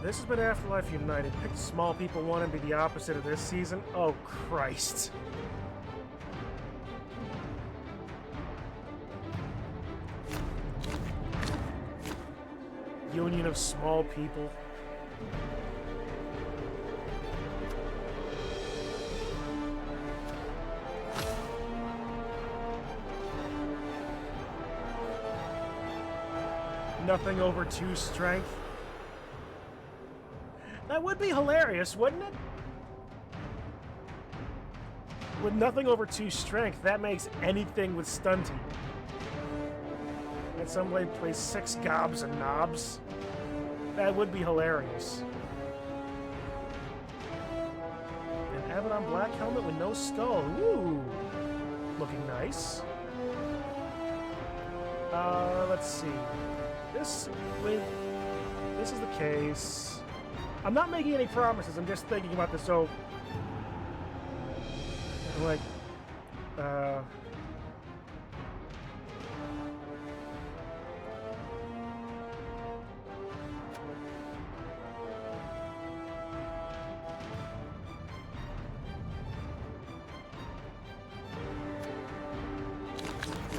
This has been Afterlife United. Pick Small People 1 and be the opposite of this season? Oh, Christ. Union of Small People. Nothing over 2 strength. That would be hilarious, wouldn't it? With nothing over 2 strength, that makes anything with stunty. And somebody plays 6 gobs and knobs. That would be hilarious. An Abaddon black helmet with no skull. Ooh. Looking nice. Let's see. This is the case. I'm not making any promises, I'm just thinking about this, so... Like...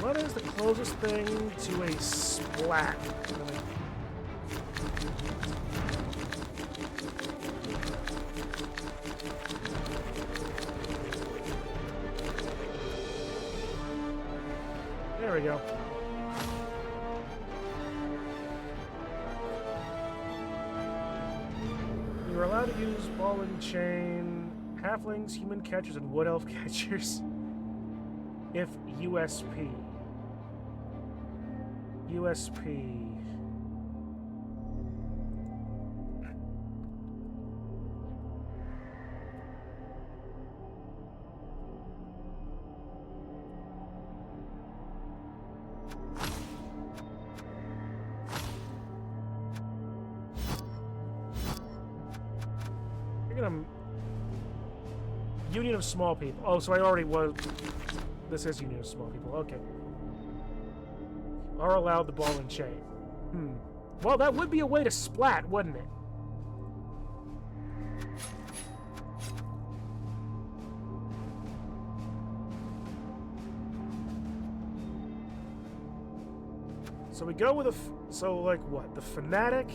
What is the closest thing to a splat? There we go. You're allowed to use ball and chain, halflings, human catchers, and wood elf catchers. If USP. USP. You're gonna... Union of Small People. Oh, so I already was... This is Union of Small People. Okay. Are allowed the ball and chain. Well, that would be a way to splat, wouldn't it? So we go with a... So, like, what? The Fanatic...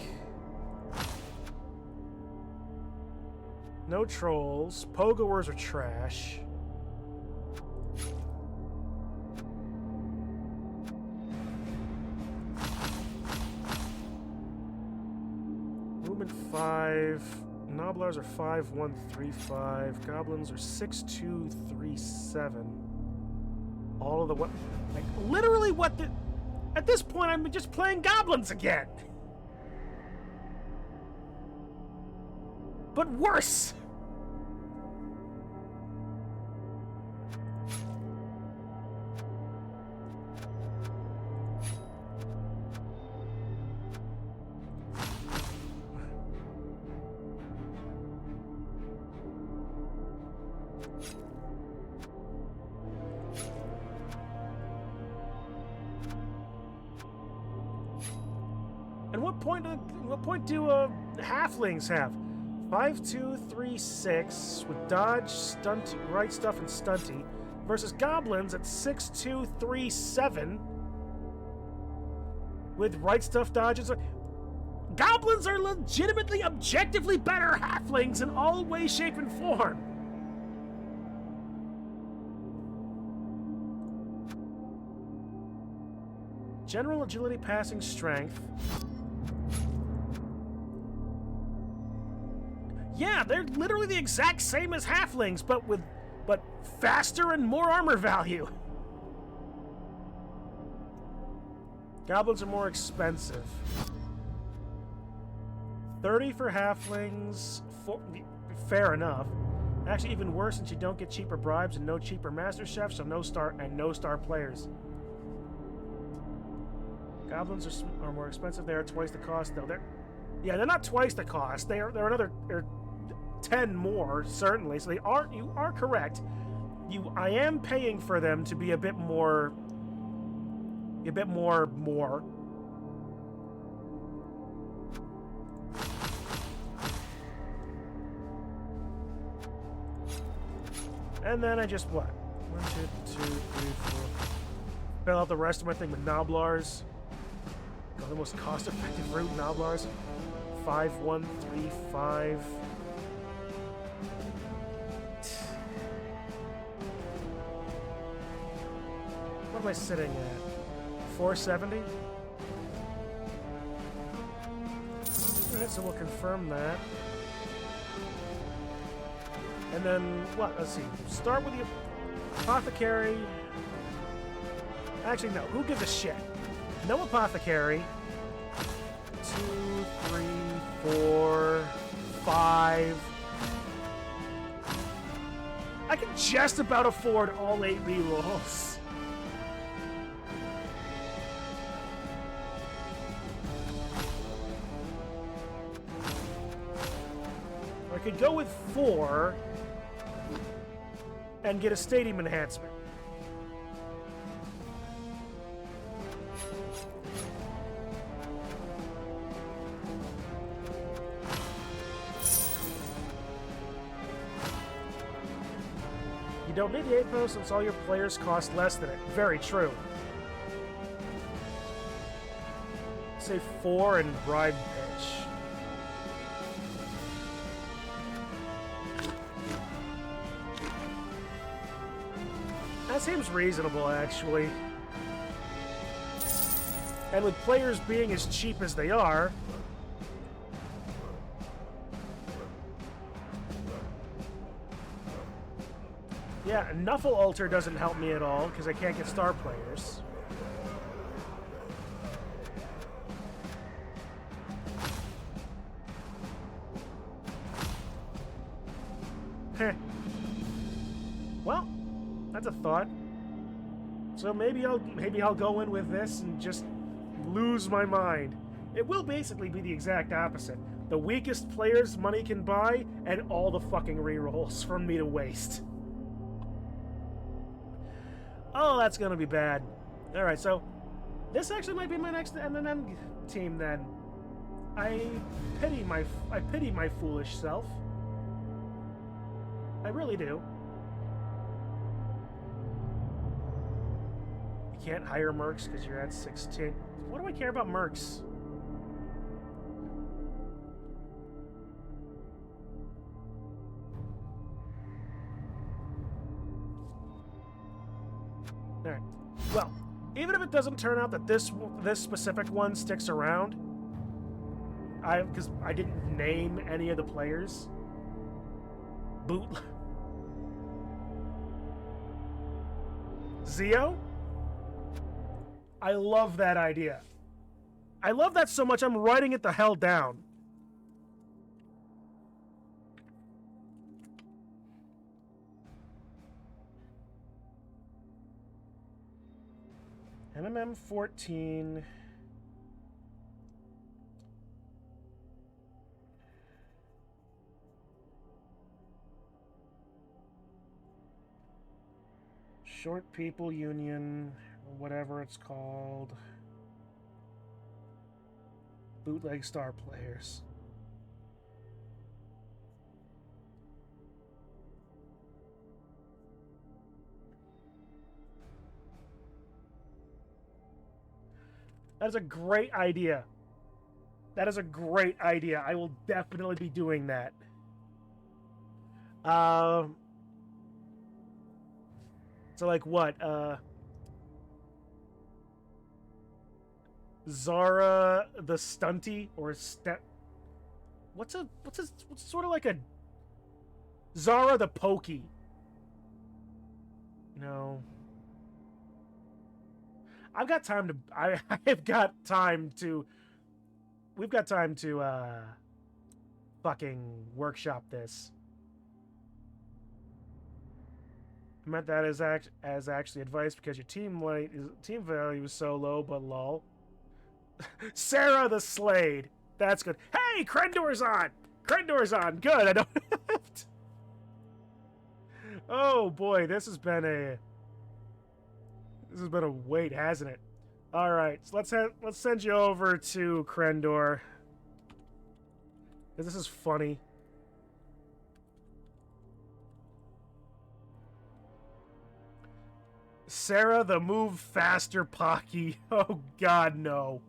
No trolls. Pogoers are trash. Movement 5. Noblars are 5-1-3-5. Goblins are 6-2-3-7. All of the what? Like, literally what the... At this point, I'm just playing goblins again. But worse. And what point do halflings have? 5, 2, 3, 6 with dodge, stunt, right stuff, and stunty, versus goblins at 6, 2, 3, 7 with right stuff, dodges. Goblins are legitimately, objectively better halflings in all way, shape, and form. General agility, passing, strength. Yeah, they're literally the exact same as halflings, but faster and more armor value. Goblins are more expensive. 30 for halflings. Fair enough. Actually, even worse since you don't get cheaper bribes and no cheaper master chefs, so no star players. Goblins are more expensive. They are twice the cost, though. They're not twice the cost. They're another 10 more, certainly. So you are correct. I am paying for them to be a bit more. And then I just what? 1, 2, 3, 4. Fill out the rest of my thing with Noblars. Go the most cost-effective route, Noblars. 5, 1, 3, 5. What am I sitting at? 470? Alright, so we'll confirm that. And then, what? Let's see. Start with the apothecary. Actually, no. Who gives a shit? No apothecary. 2, 3, 4, 5. I can just about afford all 8 rerolls. I could go with 4 and get a stadium enhancement. You don't need the 8 post since all your players cost less than it. Very true. Say 4 and bribe pitch. That seems reasonable, actually. And with players being as cheap as they are, yeah, Nuffle Alter doesn't help me at all because I can't get star players. Heh. Well, that's a thought. So maybe I'll go in with this and just lose my mind. It will basically be the exact opposite. The weakest players money can buy, and all the fucking rerolls for me to waste. Oh, that's gonna be bad. Alright, so this actually might be my next MMM team then. I pity my foolish self. I really do. You can't hire mercs because you're at 16. What do I care about mercs? Alright. Well, even if it doesn't turn out that this specific one sticks around, because I didn't name any of the players. Zio? I love that idea. I love that so much I'm writing it the hell down. MMM 14. Short People Union, or whatever it's called. Bootleg star players. That is a great idea. That is a great idea. I will definitely be doing that. So like what? Zara the Stunty or what's sort of like a Zara the Pokey. No. I've got time to I've got time to we've got time to fucking workshop this. I meant that as actually advice because your team value is so low, but lol. Sarah the Slade. That's good. Hey, Krendor's on. Krendor's on. Good. I don't have to... Oh boy, this has been a wait, hasn't it? All right, so let's send you over to Krendor. This is funny. Sarah the Move Faster Pocky. Oh God, no.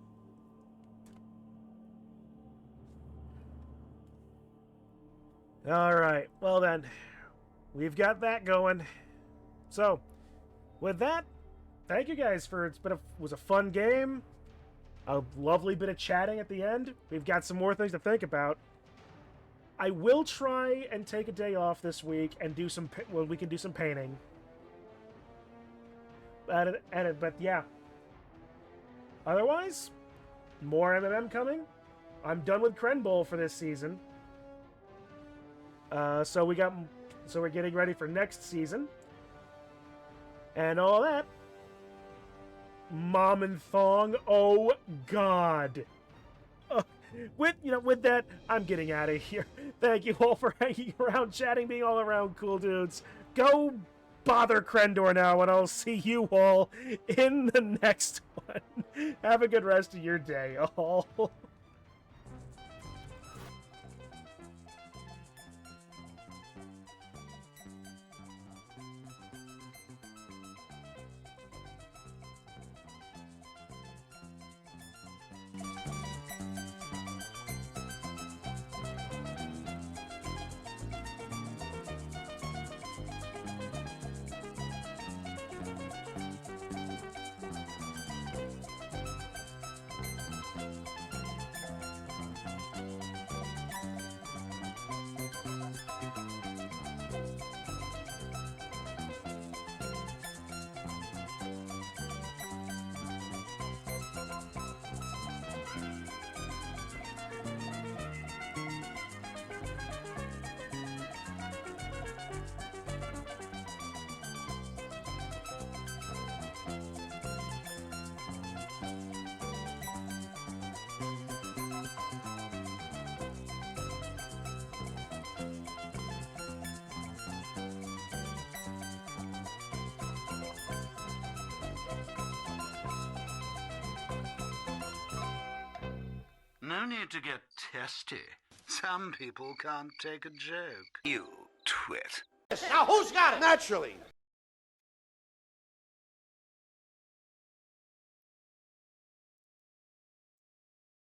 All right, well then, we've got that going. So, with that, thank you guys for it was a fun game. A lovely bit of chatting at the end. We've got some more things to think about. I will try and take a day off this week and do some we can do some painting. But yeah. Otherwise, more MMM coming. I'm done with Krenbol for this season. So we're getting ready for next season. And all that. Mom and Thong, oh God. With that, I'm getting out of here. Thank you all for hanging around, chatting, being all around cool dudes. Go bother Krendor now, and I'll see you all in the next one. Have a good rest of your day, all. No need to get testy. Some people can't take a joke. You twit. Now, who's got it? Naturally.